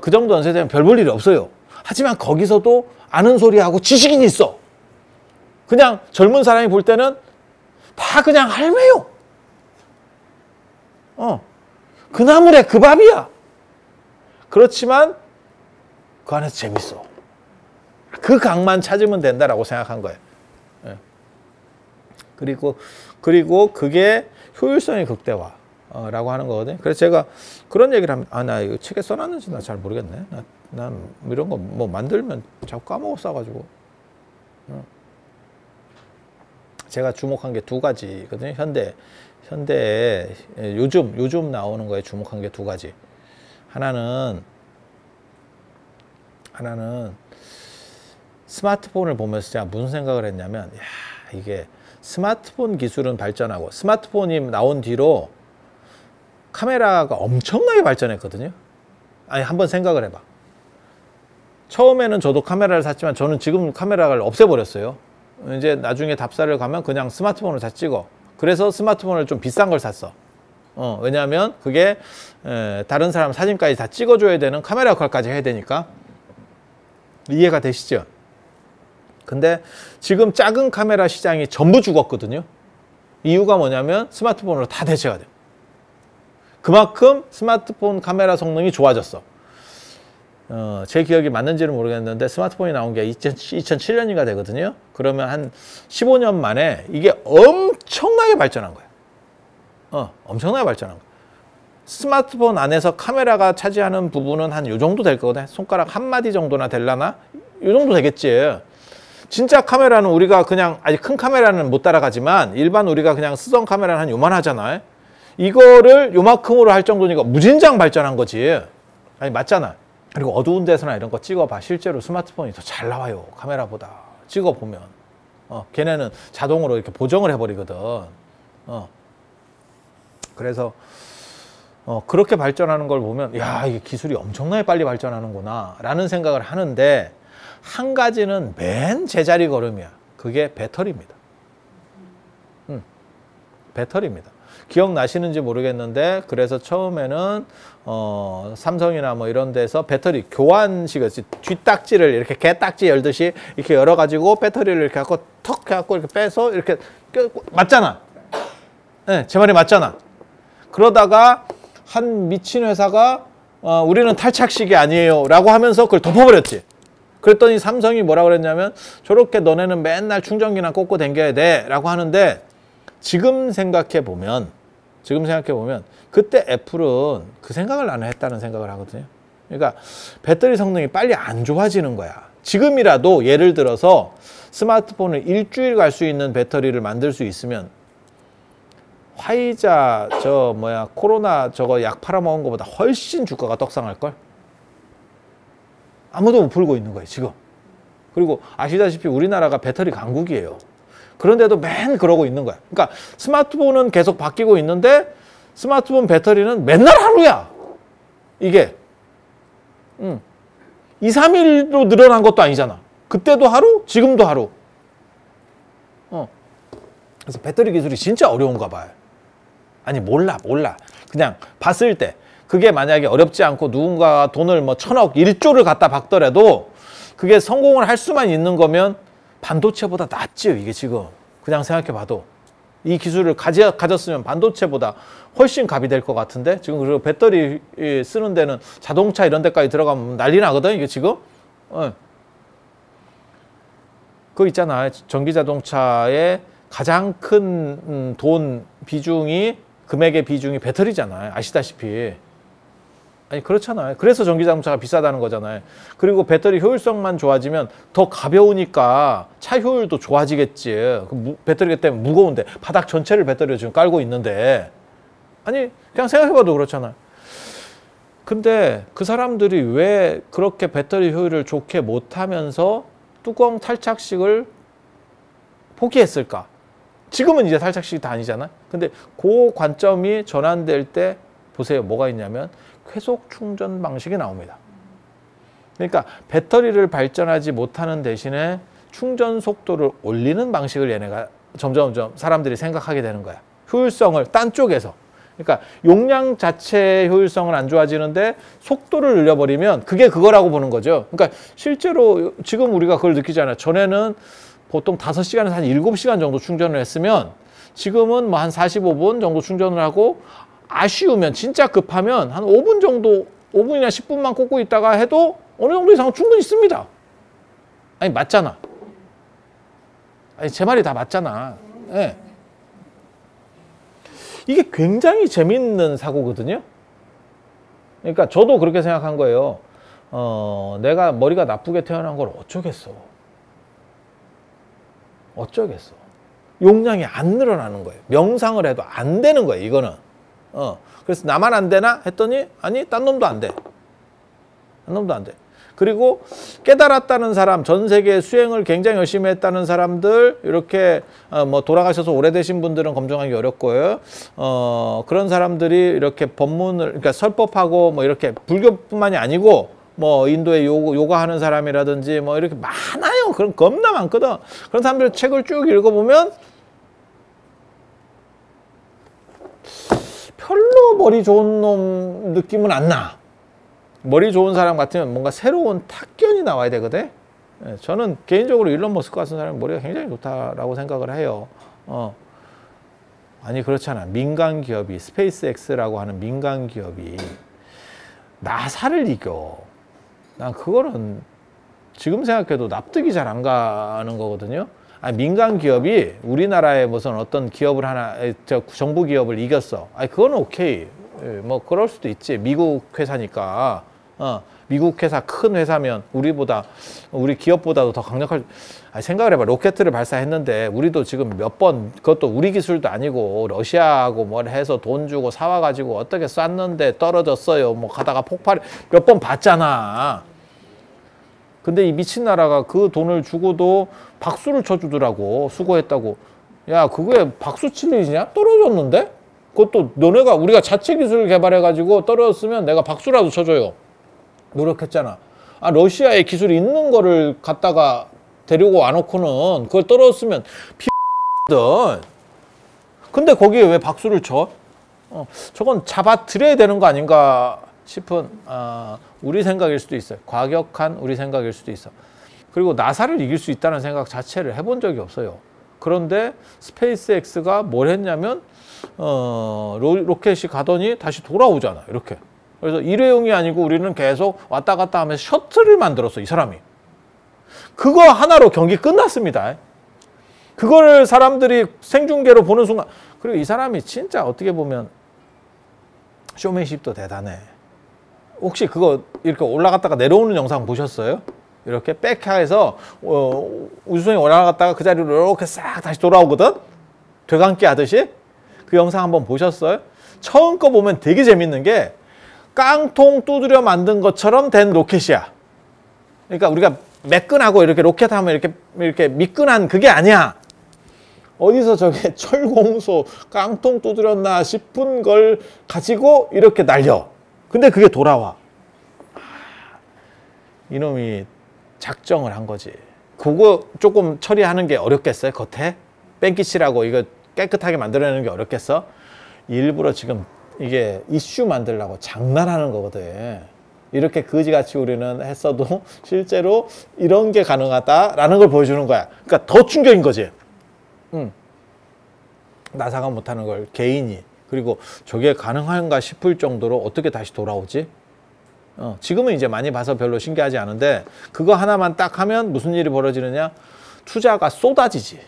[SPEAKER 1] 그 정도 연세 되면 별 볼 일이 없어요. 하지만 거기서도 아는 소리하고 지식인이 있어. 그냥 젊은 사람이 볼 때는 다 그냥 할매요. 그 나물에 그 밥이야. 그렇지만 그 안에서 재밌어. 그 강만 찾으면 된다라고 생각한 거예요. 그리고 그게 효율성의 극대화라고 하는 거거든요. 그래서 제가 그런 얘기를 하면, 나 이거 책에 써놨는지 나 잘 모르겠네. 난 이런 거 뭐 만들면 자꾸 까먹어 써가지고. 제가 주목한 게 두 가지거든요. 현대에 요즘 나오는 거에 주목한 게 두 가지. 하나는 스마트폰을 보면서 제가 무슨 생각을 했냐면, 이게 스마트폰 기술은 발전하고 스마트폰이 나온 뒤로 카메라가 엄청나게 발전했거든요. 아니 한번 생각을 해봐. 처음에는 저도 카메라를 샀지만 저는 지금 카메라를 없애버렸어요. 이제 나중에 답사를 가면 그냥 스마트폰으로 다 찍어. 그래서 스마트폰을 좀 비싼 걸 샀어. 왜냐하면 그게 다른 사람 사진까지 다 찍어줘야 되는 카메라 역할까지 해야 되니까. 이해가 되시죠? 근데 지금 작은 카메라 시장이 전부 죽었거든요. 이유가 뭐냐면 스마트폰으로 다 대체가 돼. 그만큼 스마트폰 카메라 성능이 좋아졌어. 제 기억이 맞는지는 모르겠는데 스마트폰이 나온 게 2007년인가 되거든요. 그러면 한 15년 만에 이게 엄청나게 발전한 거예요. 엄청나게 발전한 거예요. 스마트폰 안에서 카메라가 차지하는 부분은 한 요 정도 될 거거든. 손가락 한 마디 정도나 될라나? 요 정도 되겠지. 진짜 카메라는 우리가 그냥 아직 큰 카메라는 못 따라가지만 일반 우리가 그냥 쓰던 카메라는 한 요만하잖아요. 이거를 요만큼으로 할 정도니까 무진장 발전한 거지. 아니 맞잖아. 그리고 어두운 데서나 이런 거 찍어봐. 실제로 스마트폰이 더 잘 나와요. 카메라보다. 찍어보면. 걔네는 자동으로 이렇게 보정을 해버리거든. 그래서 그렇게 발전하는 걸 보면 야 이게 기술이 엄청나게 빨리 발전하는구나 라는 생각을 하는데 한 가지는 맨 제자리 걸음이야. 그게 배터리입니다. 배터리입니다. 기억나시는지 모르겠는데 그래서 처음에는 삼성이나 뭐 이런 데서 배터리 교환식을 뒷딱지를 이렇게 개딱지 열듯이 이렇게 열어가지고 배터리를 이렇게 갖고 턱 해갖고 이렇게 빼서 이렇게 맞잖아. 네, 제 말이 맞잖아. 그러다가 한 미친 회사가 우리는 탈착식이 아니에요 라고 하면서 그걸 덮어버렸지. 그랬더니 삼성이 뭐라 그랬냐면 저렇게 너네는 맨날 충전기나 꽂고 다녀야 돼 라고 하는데 지금 생각해 보면 그때 애플은 그 생각을 나는 했다는 생각을 하거든요. 그러니까 배터리 성능이 빨리 안 좋아지는 거야. 지금이라도 예를 들어서 스마트폰을 일주일 갈 수 있는 배터리를 만들 수 있으면 화이자 코로나 저거 약 팔아먹은 것보다 훨씬 주가가 떡상할걸? 아무도 못 풀고 있는 거예요 지금. 그리고 아시다시피 우리나라가 배터리 강국이에요. 그런데도 맨 그러고 있는 거야. 그러니까 스마트폰은 계속 바뀌고 있는데 스마트폰 배터리는 맨날 하루야. 이게 2, 3일로 늘어난 것도 아니잖아. 그때도 하루, 지금도 하루. 그래서 배터리 기술이 진짜 어려운가 봐요. 아니 몰라. 그냥 봤을 때 그게 만약에 어렵지 않고 누군가가 돈을 뭐 1000억, 1조를 갖다 박더라도 그게 성공을 할 수만 있는 거면 반도체보다 낫지요, 이게 지금. 그냥 생각해 봐도. 이 기술을 가졌으면 반도체보다 훨씬 갑이 될 것 같은데 지금 그리고 배터리 쓰는 데는 자동차 이런 데까지 들어가면 난리 나거든, 이게 지금. 그거 있잖아. 전기자동차의 가장 큰 돈 비중이, 금액의 비중이 배터리잖아요. 아시다시피. 아니 그렇잖아요. 그래서 전기자동차가 비싸다는 거잖아요. 그리고 배터리 효율성만 좋아지면 더 가벼우니까 차 효율도 좋아지겠지. 배터리 때문에 무거운데 바닥 전체를 배터리로 지금 깔고 있는데 아니 그냥 생각해봐도 그렇잖아요. 근데 그 사람들이 왜 그렇게 배터리 효율을 좋게 못하면서 뚜껑 탈착식을 포기했을까? 지금은 이제 탈착식이 다 아니잖아. 근데 그 관점이 전환될 때 보세요. 뭐가 있냐면 쾌속 충전 방식이 나옵니다. 그러니까 배터리를 발전하지 못하는 대신에 충전 속도를 올리는 방식을 얘네가 점점 사람들이 생각하게 되는 거야. 효율성을 딴 쪽에서. 그러니까 용량 자체의 효율성은 안 좋아지는데 속도를 늘려버리면 그게 그거라고 보는 거죠. 그러니까 실제로 지금 우리가 그걸 느끼잖아요. 전에는 보통 5시간에서 한 7시간 정도 충전을 했으면 지금은 뭐 한 45분 정도 충전을 하고 아쉬우면 진짜 급하면 한 5분 정도 5분이나 10분만 꽂고 있다가 해도 어느 정도 이상은 충분히 씁니다. 아니 맞잖아. 아니 제 말이 다 맞잖아. 네. 이게 굉장히 재밌는 사고거든요. 그러니까 저도 그렇게 생각한 거예요. 내가 머리가 나쁘게 태어난 걸 어쩌겠어. 용량이 안 늘어나는 거예요. 명상을 해도 안 되는 거예요, 이거는. 그래서 나만 안 되나 했더니 아니 딴 놈도 안 돼. 그리고 깨달았다는 사람, 전 세계 수행을 굉장히 열심히 했다는 사람들, 이렇게 뭐 돌아가셔서 오래되신 분들은 검증하기 어렵고요. 그런 사람들이 이렇게 법문을, 그러니까 설법하고 뭐 이렇게 불교뿐만이 아니고 뭐 인도에 요가 하는 사람이라든지 뭐 이렇게 많아요. 그런 겁나 많거든. 그런 사람들 책을 쭉 읽어보면 별로 머리 좋은 놈 느낌은 안 나. 머리 좋은 사람 같으면 뭔가 새로운 탁견이 나와야 되거든. 저는 개인적으로 일론 머스크 같은 사람이 머리가 굉장히 좋다라고 생각을 해요. 아니 그렇잖아. 민간 기업이 스페이스X라고 하는 민간 기업이 나사를 이겨. 난 그거는 지금 생각해도 납득이 잘 안 가는 거거든요. 아니, 민간 기업이 우리나라의 무슨 어떤 기업을 하나, 정부 기업을 이겼어. 아니 그거는 오케이. 뭐 그럴 수도 있지. 미국 회사니까. 미국 회사, 큰 회사면 우리 기업보다도 더 강력할. 아니, 생각을 해봐. 로켓을 발사했는데 우리도 지금 몇 번, 그것도 우리 기술도 아니고 러시아하고 뭘 해서 돈 주고 사와가지고 어떻게 쐈는데 떨어졌어요. 뭐 가다가 폭발 몇 번 봤잖아. 근데 이 미친 나라가 그 돈을 주고도 박수를 쳐주더라고. 수고했다고. 야, 그거에 박수 칠 일이냐? 떨어졌는데? 그것도 우리가 자체 기술을 개발해가지고 떨어졌으면 내가 박수라도 쳐줘요. 노력했잖아. 아, 러시아에 기술이 있는 거를 갖다가 데리고 와놓고는 그걸 떨어졌으면 피든. 근데 거기에 왜 박수를 쳐? 저건 잡아들여야 되는 거 아닌가 싶은 우리 생각일 수도 있어요. 과격한 우리 생각일 수도 있어. 그리고 나사를 이길 수 있다는 생각 자체를 해본 적이 없어요. 그런데 스페이스X가 뭘 했냐면 로켓이 가더니 다시 돌아오잖아. 이렇게. 그래서 일회용이 아니고 우리는 계속 왔다 갔다 하면서 셔틀을 만들었어. 이 사람이. 그거 하나로 경기 끝났습니다. 그거를 사람들이 생중계로 보는 순간, 그리고 이 사람이 진짜 어떻게 보면 쇼맨십도 대단해. 혹시 그거 이렇게 올라갔다가 내려오는 영상 보셨어요? 이렇게 백하에서 우주선이 올라갔다가 그 자리로 이렇게 싹 다시 돌아오거든? 되감기 하듯이? 그 영상 한번 보셨어요? 처음 거 보면 되게 재밌는 게 깡통 두드려 만든 것처럼 된 로켓이야. 그러니까 우리가 매끈하고 이렇게 로켓 하면 이렇게 미끈한 그게 아니야. 어디서 저게 철공소 깡통 두드렸나 싶은 걸 가지고 이렇게 날려. 근데 그게 돌아와. 이놈이 작정을 한 거지. 그거 조금 처리하는 게 어렵겠어요? 겉에? 뺑기칠하고 이거 깨끗하게 만들어내는 게 어렵겠어? 일부러 지금 이게 이슈 만들려고 장난하는 거거든. 이렇게 거지같이 우리는 했어도 실제로 이런 게 가능하다라는 걸 보여주는 거야. 그러니까 더 충격인 거지. 나사가 못하는 걸 개인이. 그리고 저게 가능한가 싶을 정도로 어떻게 다시 돌아오지? 지금은 이제 많이 봐서 별로 신기하지 않은데 그거 하나만 딱 하면 무슨 일이 벌어지느냐? 투자가 쏟아지지.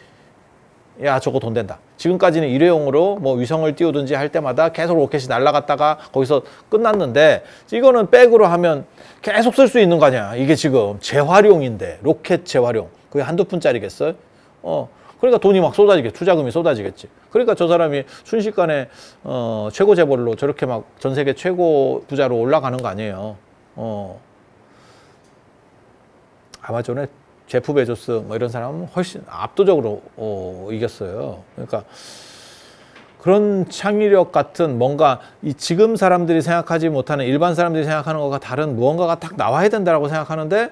[SPEAKER 1] 야, 저거 돈 된다. 지금까지는 일회용으로 뭐 위성을 띄우든지 할 때마다 계속 로켓이 날아갔다가 거기서 끝났는데 이거는 백으로 하면 계속 쓸 수 있는 거 아니야. 이게 지금 재활용인데 로켓 재활용. 그게 한두 푼짜리겠어요? 그러니까 돈이 막 쏟아지겠지. 투자금이 쏟아지겠지. 그러니까 저 사람이 순식간에 최고 재벌로 저렇게 막 전 세계 최고 부자로 올라가는 거 아니에요. 아마존의 제프 베조스 뭐 이런 사람은 훨씬 압도적으로 이겼어요. 그러니까 그런 창의력 같은 뭔가 이 지금 사람들이 생각하지 못하는 일반 사람들이 생각하는 것과 다른 무언가가 딱 나와야 된다고 생각하는데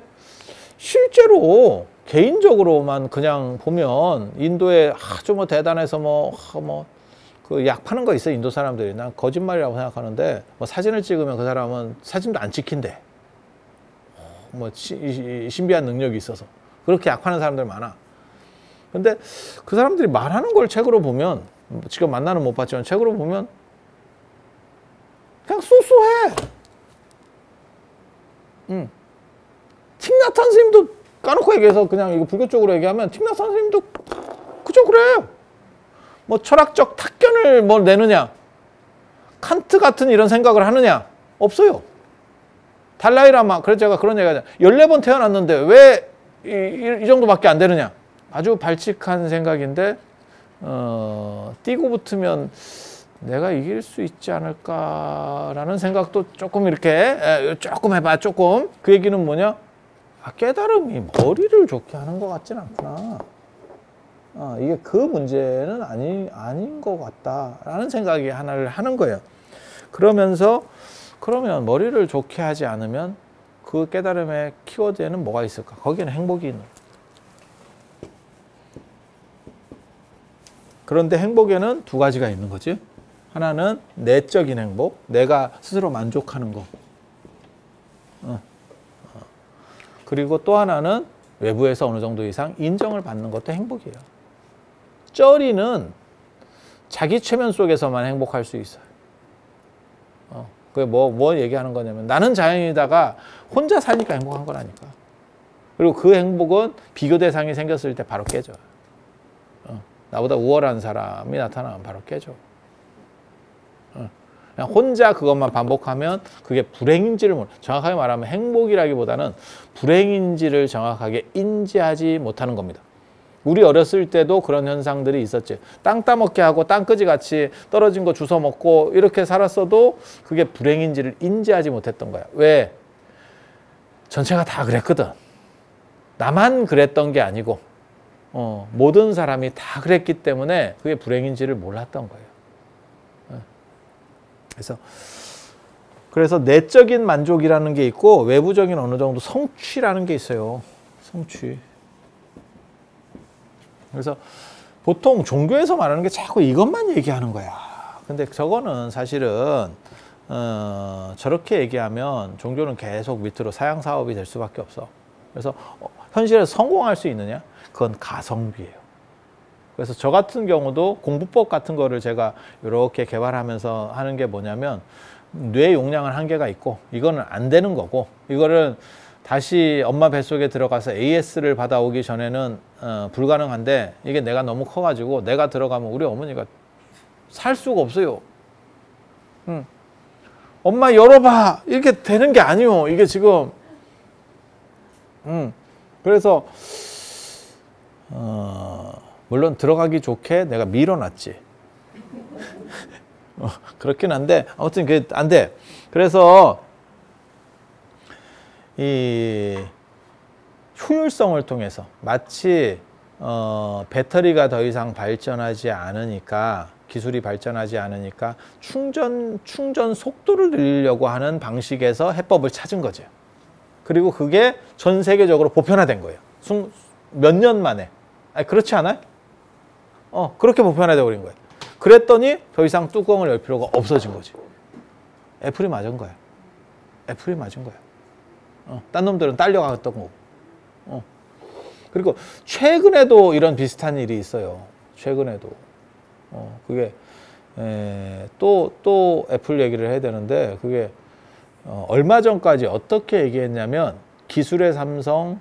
[SPEAKER 1] 실제로 개인적으로만 그냥 보면 인도에 아주 뭐 대단해서 그 약 파는 거 있어. 인도 사람들이. 난 거짓말이라고 생각하는데 뭐 사진을 찍으면 그 사람은 사진도 안 찍힌대. 뭐 신비한 능력이 있어서 그렇게 약 파는 사람들 많아. 근데 그 사람들이 말하는 걸 책으로 보면, 지금 만나는 못 봤지만 책으로 보면 그냥 쏘쏘해. 틱나탄 선생님도 까놓고 얘기해서 그냥 이거 불교 쪽으로 얘기하면 틱나탄 선생님도 그저 그래. 뭐 철학적 탁견을 뭘 내느냐, 칸트 같은 이런 생각을 하느냐, 없어요. 달라이라마, 그래서 제가 그런 얘기 하잖아요. 14번 태어났는데 왜 이 정도밖에 안 되느냐. 아주 발칙한 생각인데 뛰고 붙으면 내가 이길 수 있지 않을까라는 생각도 조금 이렇게 조금 해봐. 조금. 그 얘기는 뭐냐? 깨달음이 머리를 좋게 하는 것 같진 않구나. 이게 그 문제는 아닌 것 같다라는 생각이 하나를 하는 거예요. 그러면서 그러면 머리를 좋게 하지 않으면 그 깨달음의 키워드에는 뭐가 있을까? 거기에는 행복이 있는. 그런데 행복에는 두 가지가 있는 거지. 하나는 내적인 행복, 내가 스스로 만족하는 거. 그리고 또 하나는 외부에서 어느 정도 이상 인정을 받는 것도 행복이에요. 쩌리는 자기 최면 속에서만 행복할 수 있어요. 그게 뭐 얘기하는 거냐면 나는 자연이다가 혼자 사니까 행복한 거라니까. 그리고 그 행복은 비교 대상이 생겼을 때 바로 깨져. 나보다 우월한 사람이 나타나면 바로 깨져. 그냥 혼자 그것만 반복하면 그게 불행인지를 정확하게 말하면 행복이라기보다는 불행인지를 정확하게 인지하지 못하는 겁니다. 우리 어렸을 때도 그런 현상들이 있었지. 땅 따먹게 하고 땅끄지 같이 떨어진 거 주워 먹고 이렇게 살았어도 그게 불행인지를 인지하지 못했던 거야. 왜? 전체가 다 그랬거든. 나만 그랬던 게 아니고 모든 사람이 다 그랬기 때문에 그게 불행인지를 몰랐던 거예요. 그래서 내적인 만족이라는 게 있고 외부적인 어느 정도 성취라는 게 있어요. 성취. 그래서 보통 종교에서 말하는 게 자꾸 이것만 얘기하는 거야. 근데 저거는 사실은 저렇게 얘기하면 종교는 계속 밑으로 사양 사업이 될 수밖에 없어. 그래서 현실에서 성공할 수 있느냐? 그건 가성비예요. 그래서 저 같은 경우도 공부법 같은 거를 제가 이렇게 개발하면서 하는 게 뭐냐면 뇌 용량은 한계가 있고 이거는 안 되는 거고 이거를 다시 엄마 뱃속에 들어가서 AS를 받아오기 전에는 불가능한데 이게 내가 너무 커가지고 내가 들어가면 우리 어머니가 살 수가 없어요. 엄마 열어봐 이렇게 되는 게 아니요. 이게 지금 그래서 물론 들어가기 좋게 내가 밀어놨지. 그렇긴 한데 아무튼 그게 안 돼. 그래서 이 효율성을 통해서 마치 배터리가 더 이상 발전하지 않으니까 기술이 발전하지 않으니까 충전 속도를 늘리려고 하는 방식에서 해법을 찾은 거죠. 그리고 그게 전 세계적으로 보편화된 거예요. 몇 년 만에. 아니, 그렇지 않아요? 그렇게 보편화되어 버린 거예요. 그랬더니 더 이상 뚜껑을 열 필요가 없어진 거지. 애플이 맞은 거야. 애플이 맞은 거야. 딴 놈들은 딸려갔던 거고. 그리고 최근에도 이런 비슷한 일이 있어요. 최근에도. 그게 또 애플 얘기를 해야 되는데 그게 얼마 전까지 어떻게 얘기했냐면 기술의 삼성,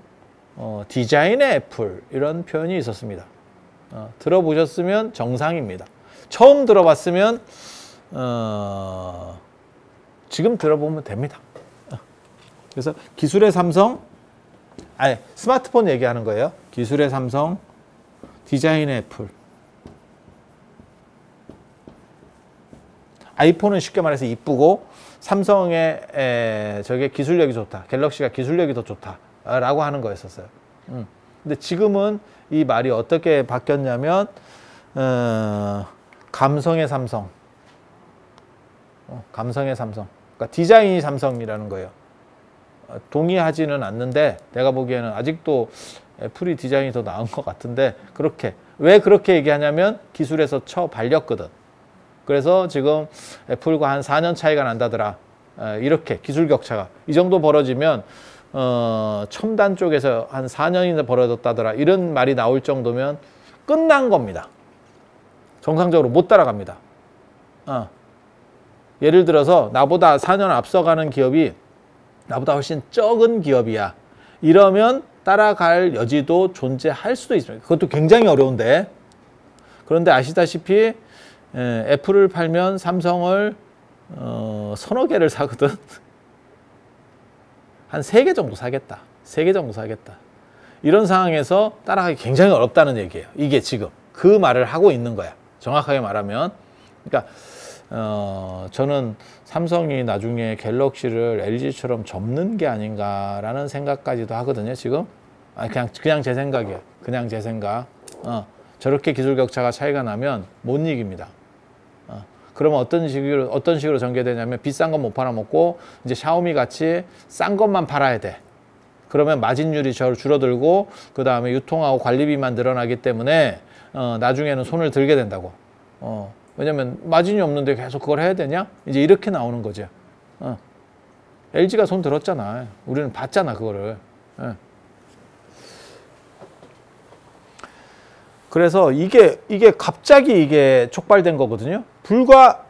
[SPEAKER 1] 디자인의 애플 이런 표현이 있었습니다. 들어보셨으면 정상입니다. 처음 들어봤으면 지금 들어보면 됩니다. 그래서 기술의 삼성, 아니 스마트폰 얘기하는 거예요. 기술의 삼성, 디자인의 애플. 아이폰은 쉽게 말해서 이쁘고 삼성의 저게 기술력이 좋다. 갤럭시가 기술력이 더 좋다라고 하는 거였었어요. 근데 지금은 이 말이 어떻게 바뀌었냐면 감성의 삼성. 감성의 삼성. 그러니까 디자인이 삼성이라는 거예요. 동의하지는 않는데 내가 보기에는 아직도 애플이 디자인이 더 나은 것 같은데 그렇게 왜 그렇게 얘기하냐면 기술에서 발렸거든. 그래서 지금 애플과 한 4년 차이가 난다더라. 이렇게 기술 격차가 이 정도 벌어지면 첨단 쪽에서 한 4년이나 벌어졌다더라. 이런 말이 나올 정도면 끝난 겁니다. 정상적으로 못 따라갑니다. 예를 들어서 나보다 4년 앞서가는 기업이 나보다 훨씬 적은 기업이야. 이러면 따라갈 여지도 존재할 수도 있습니다. 그것도 굉장히 어려운데. 그런데 아시다시피 애플을 팔면 삼성을 서너 개를 사거든. 한 3개 정도 사겠다. 3개 정도 사겠다. 이런 상황에서 따라가기 굉장히 어렵다는 얘기예요. 이게 지금 그 말을 하고 있는 거야. 정확하게 말하면. 그러니까 저는 삼성이 나중에 갤럭시를 LG처럼 접는 게 아닌가라는 생각까지도 하거든요, 지금. 그냥 제 생각이에요. 그냥 제 생각. 저렇게 기술 격차가 차이가 나면 못 이깁니다. 그러면 어떤 식으로 전개되냐면 비싼 건 못 팔아먹고 이제 샤오미 같이 싼 것만 팔아야 돼. 그러면 마진율이 줄어들고 그 다음에 유통하고 관리비만 늘어나기 때문에 나중에는 손을 들게 된다고. 왜냐면 마진이 없는데 계속 그걸 해야 되냐? 이제 이렇게 나오는 거죠. LG가 손 들었잖아. 우리는 봤잖아, 그거를. 그래서 이게 갑자기 이게 촉발된 거거든요. 불과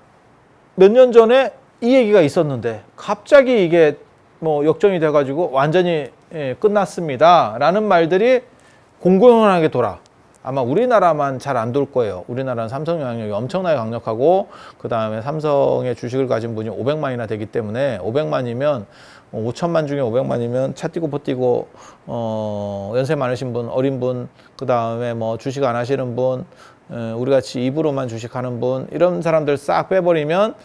[SPEAKER 1] 몇 년 전에 이 얘기가 있었는데 갑자기 이게 뭐 역전이 돼가지고 완전히 끝났습니다. 라는 말들이 공공연하게 돌아. 아마 우리나라만 잘 안 돌 거예요. 우리나라는 삼성 영향력이 엄청나게 강력하고 그 다음에 삼성의 주식을 가진 분이 500만이나 되기 때문에 500만이면 5천만 중에 500만이면 차 띠고 포 띠고 연세 많으신 분, 어린 분, 그 다음에 뭐 주식 안 하시는 분, 우리 같이 입으로만 주식하는 분, 이런 사람들 싹 빼버리면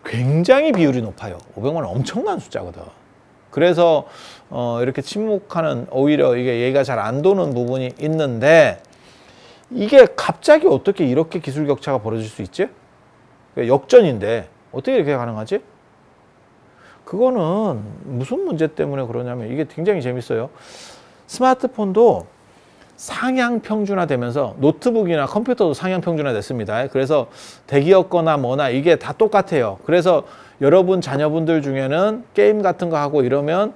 [SPEAKER 1] 굉장히 비율이 높아요. 500만은 엄청난 숫자거든. 그래서 이렇게 침묵하는, 오히려 이게 얘기가 잘 안 도는 부분이 있는데, 이게 갑자기 어떻게 이렇게 기술 격차가 벌어질 수 있지? 역전인데 어떻게 이렇게 가능하지? 그거는 무슨 문제 때문에 그러냐면, 이게 굉장히 재밌어요. 스마트폰도 상향 평준화 되면서 노트북이나 컴퓨터도 상향 평준화 됐습니다. 그래서 대기업 거나 뭐나 이게 다 똑같아요. 그래서 여러분 자녀분들 중에는 게임 같은 거 하고 이러면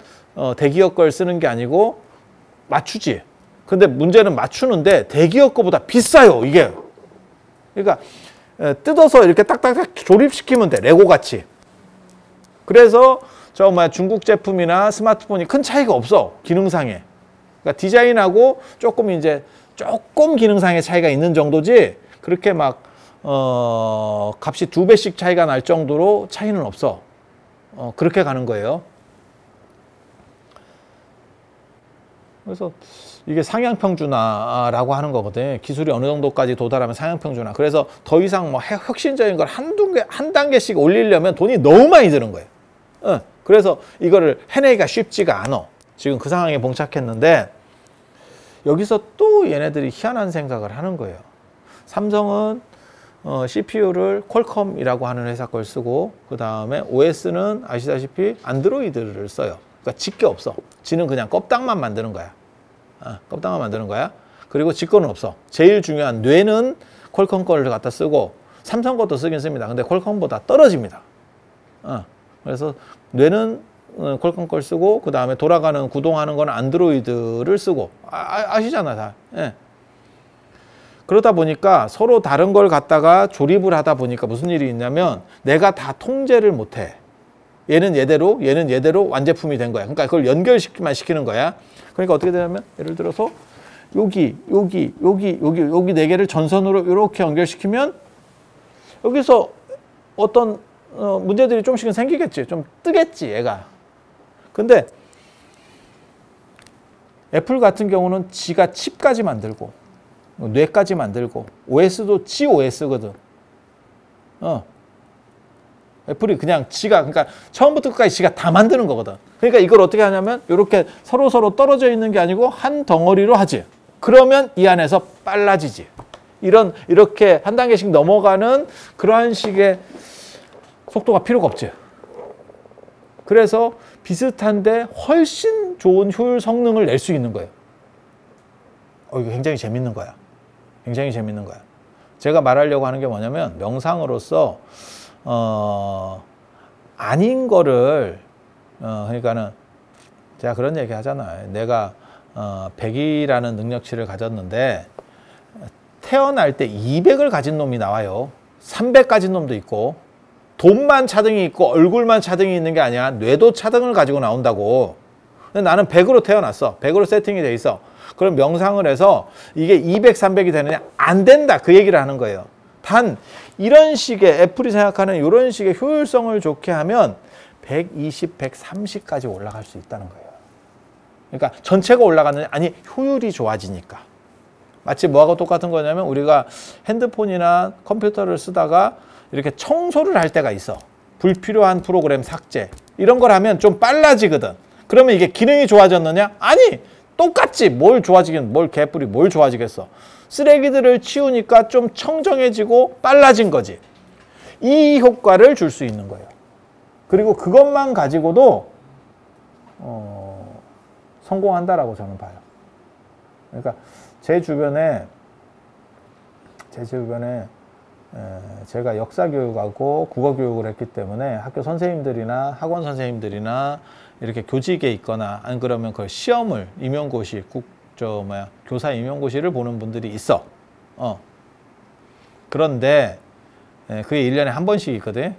[SPEAKER 1] 대기업 걸 쓰는 게 아니고 맞추지. 근데 문제는 맞추는데 대기업 거보다 비싸요, 이게. 그러니까 뜯어서 이렇게 딱딱딱 조립시키면 돼, 레고 같이. 그래서 중국 제품이나 스마트폰이 큰 차이가 없어, 기능상에. 그러니까 디자인하고 조금 기능상의 차이가 있는 정도지, 그렇게 막 값이 2배씩 차이가 날 정도로 차이는 없어. 그렇게 가는 거예요. 그래서 이게 상향평준화라고 하는 거거든. 기술이 어느 정도까지 도달하면 상향평준화. 그래서 더 이상 뭐 혁신적인 걸 한 단계씩 올리려면 돈이 너무 많이 드는 거예요. 그래서 이거를 해내기가 쉽지가 않아. 지금 그 상황에 봉착했는데, 여기서 또 얘네들이 희한한 생각을 하는 거예요. 삼성은 CPU를 퀄컴이라고 하는 회사 걸 쓰고, 그 다음에 OS는 아시다시피 안드로이드를 써요. 그러니까 지 게 없어. 지는 그냥 껍딱만 만드는 거야. 껍딱만 만드는 거야. 그리고 지 거는 없어. 제일 중요한 뇌는 퀄컴 거를 갖다 쓰고, 삼성 것도 쓰긴 씁니다. 근데 퀄컴보다 떨어집니다. 그래서 뇌는 퀄컴 걸 쓰고, 그 다음에 돌아가는 구동하는 건 안드로이드를 쓰고, 아시잖아 다. 예. 그러다 보니까 서로 다른 걸 갖다가 조립을 하다 보니까 무슨 일이 있냐면, 내가 다 통제를 못해. 얘는 얘대로, 얘는 얘대로 완제품이 된 거야. 그러니까 그걸 연결시키만 시키는 거야. 그러니까 어떻게 되냐면, 예를 들어서 여기 네 개를 전선으로 이렇게 연결시키면 여기서 어떤 문제들이 좀씩은 생기겠지. 좀 뜨겠지, 얘가. 근데 애플 같은 경우는 지가 칩까지 만들고 뇌까지 만들고, OS도 지 OS거든. 애플이 그냥 그러니까 처음부터 끝까지 지가 다 만드는 거거든. 그러니까 이걸 어떻게 하냐면, 이렇게 서로 떨어져 있는 게 아니고 한 덩어리로 하지. 그러면 이 안에서 빨라지지. 이렇게 한 단계씩 넘어가는 그러한 식의 속도가 필요가 없지. 그래서 비슷한데 훨씬 좋은 효율 성능을 낼 수 있는 거예요. 이거 굉장히 재밌는 거야. 굉장히 재밌는 거야. 제가 말하려고 하는 게 뭐냐면, 명상으로서 아닌 거를 그러니까는 제가 그런 얘기 하잖아요. 내가 100이라는 능력치를 가졌는데 태어날 때 200을 가진 놈이 나와요. 300 가진 놈도 있고, 돈만 차등이 있고 얼굴만 차등이 있는 게 아니야. 뇌도 차등을 가지고 나온다고. 근데 나는 100으로 태어났어. 100으로 세팅이 돼 있어. 그럼 명상을 해서 이게 200, 300이 되느냐? 안 된다. 그 얘기를 하는 거예요. 단 이런 식의, 애플이 생각하는 이런 식의 효율성을 좋게 하면 120, 130까지 올라갈 수 있다는 거예요. 그러니까 전체가 올라가느냐? 아니, 효율이 좋아지니까. 마치 뭐하고 똑같은 거냐면 우리가 핸드폰이나 컴퓨터를 쓰다가 이렇게 청소를 할 때가 있어. 불필요한 프로그램 삭제. 이런 걸 하면 좀 빨라지거든. 그러면 이게 기능이 좋아졌느냐? 아니! 똑같지. 뭘 좋아지긴, 뭘 개뿔이 뭘 좋아지겠어. 쓰레기들을 치우니까 좀 청정해지고 빨라진 거지. 이 효과를 줄 수 있는 거예요. 그리고 그것만 가지고도 성공한다라고 저는 봐요. 그러니까 제 주변에 제가 역사 교육하고 국어 교육을 했기 때문에 학교 선생님들이나 학원 선생님들이나 이렇게 교직에 있거나 안 그러면 그 시험을 임용고시 교사 임용고시를 보는 분들이 있어. 그런데 그게 1년에 한 번씩 있거든.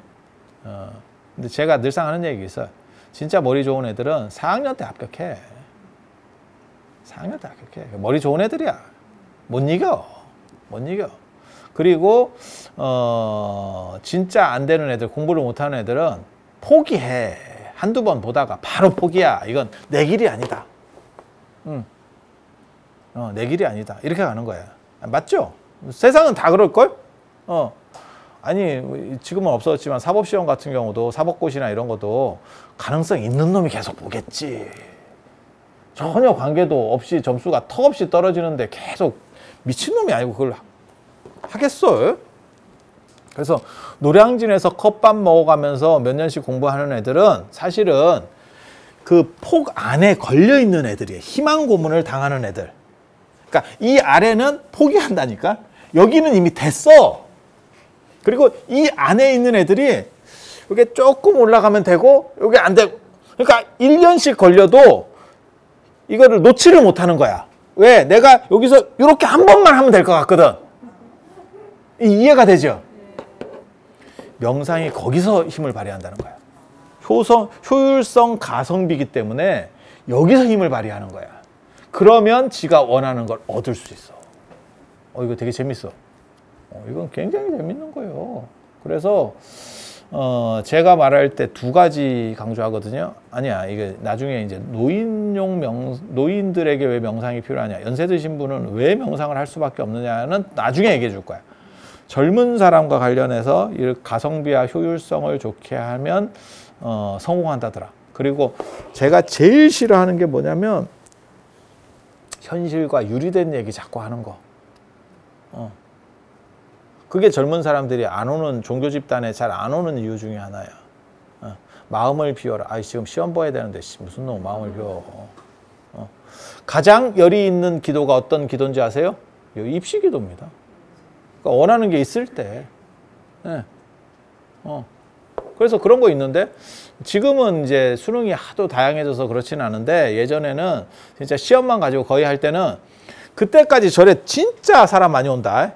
[SPEAKER 1] 근데 제가 늘상 하는 얘기 있어요. 진짜 머리 좋은 애들은 4학년 때 합격해. 4학년 때 합격해. 머리 좋은 애들이야. 못 이겨. 그리고 진짜 안 되는 애들, 공부를 못하는 애들은 포기해. 한두 번 보다가 바로 포기야. 이건 내 길이 아니다. 내 길이 아니다. 이렇게 가는 거야. 맞죠? 세상은 다 그럴걸? 아니 지금은 없었지만 사법시험 같은 경우도 사법고시나 이런 것도 가능성 있는 놈이 계속 보겠지. 전혀 관계도 없이 점수가 턱없이 떨어지는데 계속 미친놈이 아니고 그걸 하겠어? 그래서 노량진에서 컵밥 먹어가면서 몇 년씩 공부하는 애들은 사실은 그 폭 안에 걸려있는 애들이에요. 희망 고문을 당하는 애들. 그러니까 이 아래는 포기한다니까. 여기는 이미 됐어. 그리고 이 안에 있는 애들이 이게 조금 올라가면 되고 여기 안 되고, 그러니까 1년씩 걸려도 이거를 놓지를 못하는 거야. 왜? 내가 여기서 이렇게 한 번만 하면 될 것 같거든. 이해가 되죠? 명상이 거기서 힘을 발휘한다는 거야. 효율성 가성비이기 때문에 여기서 힘을 발휘하는 거야. 그러면 지가 원하는 걸 얻을 수 있어. 이거 되게 재밌어. 이건 굉장히 재밌는 거예요. 그래서 제가 말할 때 두 가지 강조하거든요. 아니야, 이게 나중에 이제 노인들에게 왜 명상이 필요하냐, 연세 드신 분은 왜 명상을 할 수밖에 없느냐는 나중에 얘기해 줄 거야. 젊은 사람과 관련해서 이 가성비와 효율성을 좋게 하면 성공한다더라. 그리고 제가 제일 싫어하는 게 뭐냐면 현실과 유리된 얘기 자꾸 하는 거. 그게 젊은 사람들이 안 오는, 종교 집단에 잘 안 오는 이유 중에 하나야. 마음을 비워라. 지금 시험 봐야 되는데 무슨 놈 마음을 비워. 가장 열이 있는 기도가 어떤 기도인지 아세요? 입시 기도입니다. 그러니까 원하는 게 있을 때. 그래서 그런 거 있는데 지금은 이제 수능이 하도 다양해져서 그렇지는 않은데 예전에는 진짜 시험만 가지고 거의 할 때는 그때까지 절에 진짜 사람 많이 온다.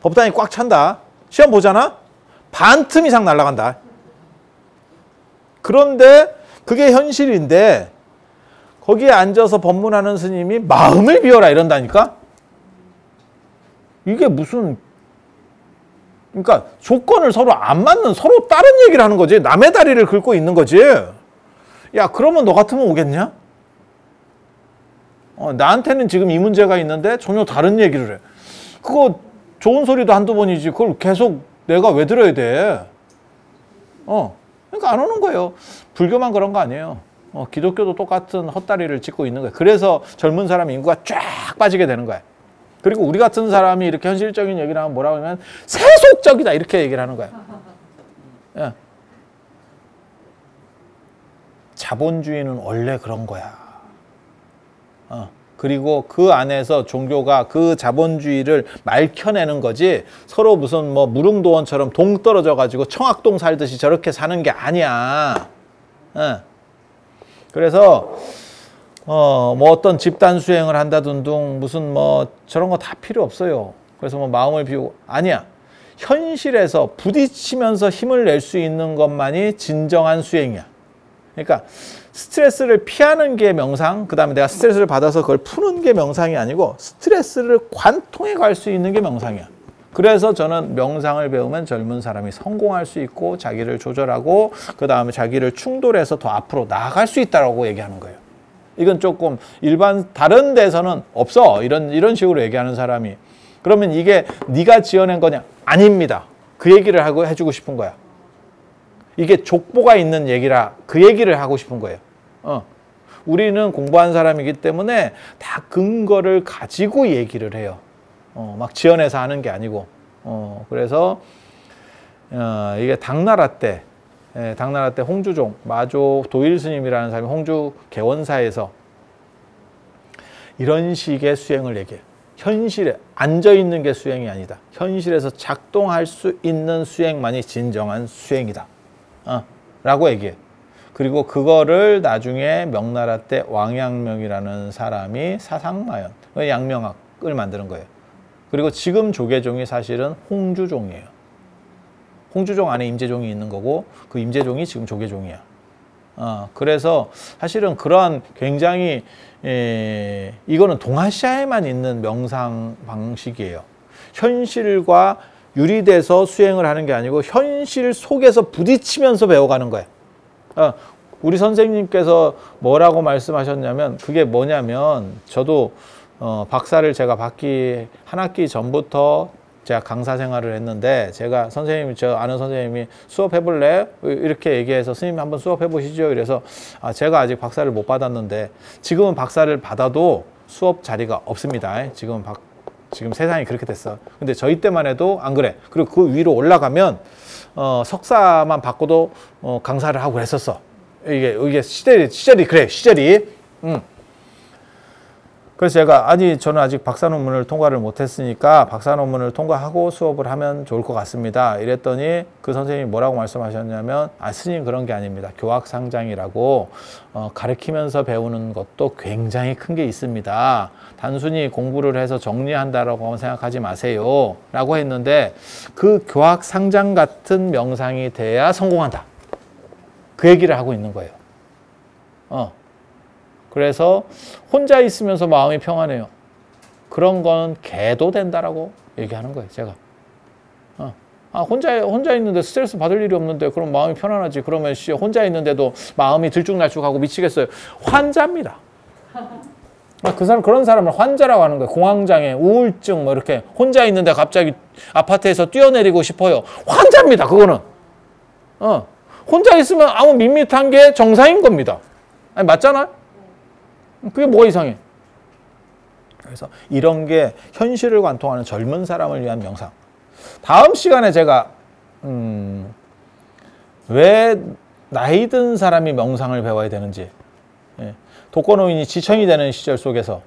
[SPEAKER 1] 법당이 꽉 찬다. 시험 보잖아? 반 틈 이상 날아간다. 그런데 그게 현실인데 거기에 앉아서 법문하는 스님이 마음을 비워라 이런다니까? 이게 무슨, 그러니까 조건을 서로 안 맞는, 서로 다른 얘기를 하는 거지. 남의 다리를 긁고 있는 거지. 야, 그러면 너 같으면 오겠냐? 나한테는 지금 이 문제가 있는데 전혀 다른 얘기를 해. 그거 좋은 소리도 한두 번이지 그걸 계속 내가 왜 들어야 돼? 그러니까 안 오는 거예요. 불교만 그런 거 아니에요. 기독교도 똑같은 헛다리를 짚고 있는 거예요. 그래서 젊은 사람 인구가 쫙 빠지게 되는 거야. 그리고 우리 같은 사람이 이렇게 현실적인 얘기를 하면 뭐라고 하면 세속적이다 이렇게 얘기를 하는 거야. 예. 자본주의는 원래 그런 거야. 그리고 그 안에서 종교가 그 자본주의를 말켜내는 거지, 서로 무슨 뭐 무릉도원처럼 동 떨어져 가지고 청학동 살듯이 저렇게 사는 게 아니야. 그래서 뭐 어떤 집단 수행을 한다든둥 무슨 뭐 저런 거 다 필요 없어요. 그래서 뭐 마음을 비우고, 아니야. 현실에서 부딪히면서 힘을 낼 수 있는 것만이 진정한 수행이야. 그러니까 스트레스를 피하는 게 명상, 그 다음에 내가 스트레스를 받아서 그걸 푸는 게 명상이 아니고 스트레스를 관통해 갈 수 있는 게 명상이야. 그래서 저는 명상을 배우면 젊은 사람이 성공할 수 있고 자기를 조절하고 그 다음에 자기를 충돌해서 더 앞으로 나아갈 수 있다고 얘기하는 거예요. 이건 조금 다른 데서는 없어. 이런 식으로 얘기하는 사람이. 그러면 이게 네가 지어낸 거냐? 아닙니다. 그 얘기를 해주고 싶은 거야. 이게 족보가 있는 얘기라 그 얘기를 하고 싶은 거예요. 우리는 공부한 사람이기 때문에 다 근거를 가지고 얘기를 해요. 막 지어내서 하는 게 아니고. 그래서 이게 당나라 때 홍주종, 마조 도일스님이라는 사람이 홍주 개원사에서 이런 식의 수행을 얘기해요. 현실에 앉아있는 게 수행이 아니다. 현실에서 작동할 수 있는 수행만이 진정한 수행이다. 라고 얘기해요. 그리고 그거를 나중에 명나라 때 왕양명이라는 사람이 사상마연, 양명학을 만드는 거예요. 그리고 지금 조계종이 사실은 홍주종이에요. 홍주종 안에 임재종이 있는 거고 그 임재종이 지금 조계종이야. 그래서 사실은 그러한 굉장히 이거는 동아시아에만 있는 명상 방식이에요. 현실과 유리돼서 수행을 하는 게 아니고 현실 속에서 부딪히면서 배워가는 거예요. 우리 선생님께서 뭐라고 말씀하셨냐면 그게 뭐냐면 저도 박사를 제가 받기 한 학기 전부터 제가 강사 생활을 했는데 제가 저 아는 선생님이 수업해볼래? 이렇게 얘기해서 스님 한번 수업해보시죠. 이래서 제가 아직 박사를 못 받았는데 지금은 박사를 받아도 수업 자리가 없습니다. 지금 세상이 그렇게 됐어. 근데 저희 때만 해도 안 그래. 그리고 그 위로 올라가면 석사만 받고도 강사를 하고 그랬었어. 이게 시절이 그래. 시절이. 그래서 제가 저는 아직 박사 논문을 통과를 못했으니까 박사 논문을 통과하고 수업을 하면 좋을 것 같습니다. 이랬더니 그 선생님이 뭐라고 말씀하셨냐면 스님 그런 게 아닙니다. 교학상장이라고 가르치면서 배우는 것도 굉장히 큰 게 있습니다. 단순히 공부를 해서 정리한다라고 생각하지 마세요. 라고 했는데 그 교학상장 같은 명상이 돼야 성공한다. 그 얘기를 하고 있는 거예요. 그래서 혼자 있으면서 마음이 평안해요. 그런 건 개도 된다라고 얘기하는 거예요, 제가. 혼자 있는데 스트레스 받을 일이 없는데 그럼 마음이 편안하지. 그러면 혼자 있는데도 마음이 들쭉날쭉하고 미치겠어요. 환자입니다. 그런 사람을 환자라고 하는 거예요. 공황장애, 우울증 뭐 이렇게 혼자 있는데 갑자기 아파트에서 뛰어내리고 싶어요. 환자입니다, 그거는. 혼자 있으면 아무 밋밋한 게 정상인 겁니다. 맞잖아? 그게 뭐가 이상해? 그래서 이런 게 현실을 관통하는 젊은 사람을 위한 명상. 다음 시간에 제가 왜 나이 든 사람이 명상을 배워야 되는지, 독거노인이 지천이 되는 시절 속에서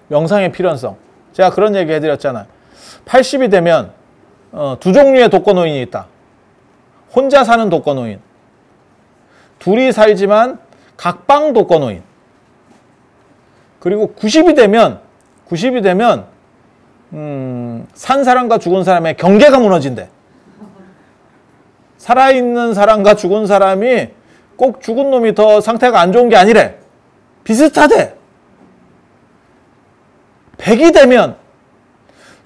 [SPEAKER 1] 명상의 필요성. 제가 그런 얘기 해드렸잖아요. 80이 되면 두 종류의 독거노인이 있다. 혼자 사는 독거노인, 둘이 살지만 각방 독거노인. 그리고 90이 되면 산 사람과 죽은 사람의 경계가 무너진대. 살아있는 사람과 죽은 사람이 꼭 죽은 놈이 더 상태가 안 좋은 게 아니래. 비슷하대. 100이 되면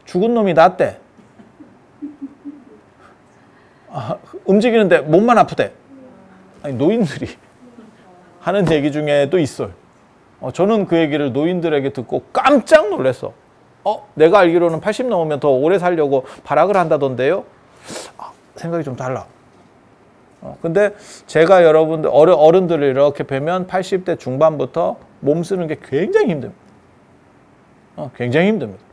[SPEAKER 1] 죽은 놈이 낫대. 움직이는데 몸만 아프대. 노인들이 하는 얘기 중에 또 있어요. 저는 그 얘기를 노인들에게 듣고 깜짝 놀랐어. 내가 알기로는 80 넘으면 더 오래 살려고 발악을 한다던데요. 생각이 좀 달라. 근데 제가 여러분들 어른들을 이렇게 뵈면 80대 중반부터 몸 쓰는 게 굉장히 힘듭니다. 굉장히 힘듭니다.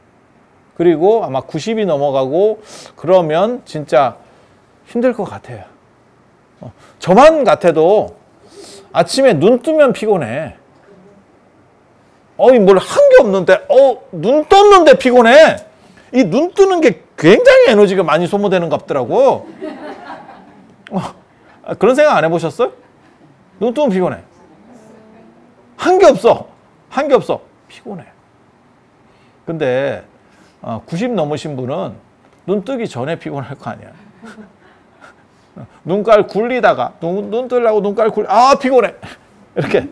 [SPEAKER 1] 그리고 아마 90이 넘어가고 그러면 진짜 힘들 것 같아요. 저만 같아도 아침에 눈 뜨면 피곤해. 뭘 한 게 없는데, 눈 떴는데 피곤해. 이 눈 뜨는 게 굉장히 에너지가 많이 소모되는 것 같더라고. 그런 생각 안 해보셨어요? 눈 뜨면 피곤해. 한 게 없어. 피곤해. 근데 90 넘으신 분은 눈 뜨기 전에 피곤할 거 아니야. 눈깔 굴리다가 눈 뜨려고 눈깔 피곤해. 이렇게.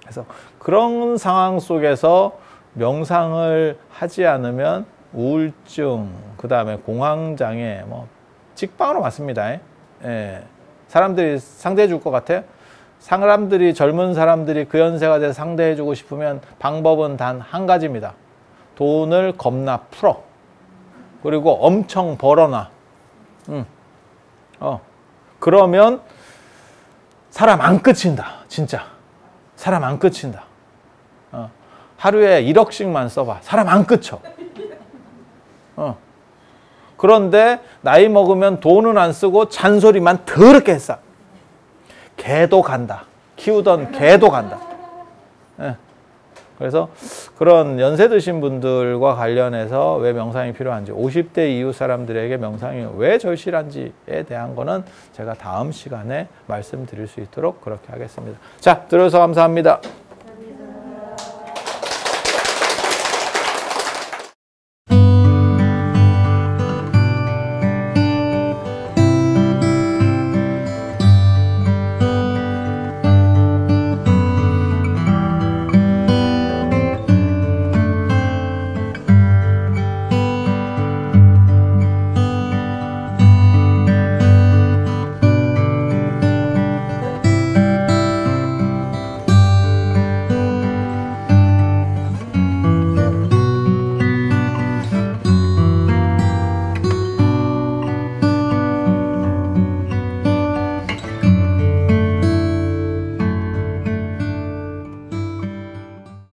[SPEAKER 1] 그래서 그런 상황 속에서 명상을 하지 않으면 우울증, 그 다음에 공황장애, 직방으로 맞습니다. 사람들이 상대해 줄 것 같아? 사람들이, 젊은 사람들이 그 연세가 돼서 상대해주고 싶으면 방법은 단 한 가지입니다. 돈을 겁나 풀어. 그리고 엄청 벌어놔. 그러면 사람 안 끝인다. 진짜. 사람 안 끝인다. 하루에 1억씩만 써봐. 사람 안 끝쳐. 그런데 나이 먹으면 돈은 안 쓰고 잔소리만 더럽게 했어. 개도 간다. 키우던 개도 간다. 그래서 그런 연세 드신 분들과 관련해서 왜 명상이 필요한지, 50대 이후 사람들에게 명상이 왜 절실한지에 대한 거는 제가 다음 시간에 말씀드릴 수 있도록 그렇게 하겠습니다. 자, 들어주셔서 감사합니다.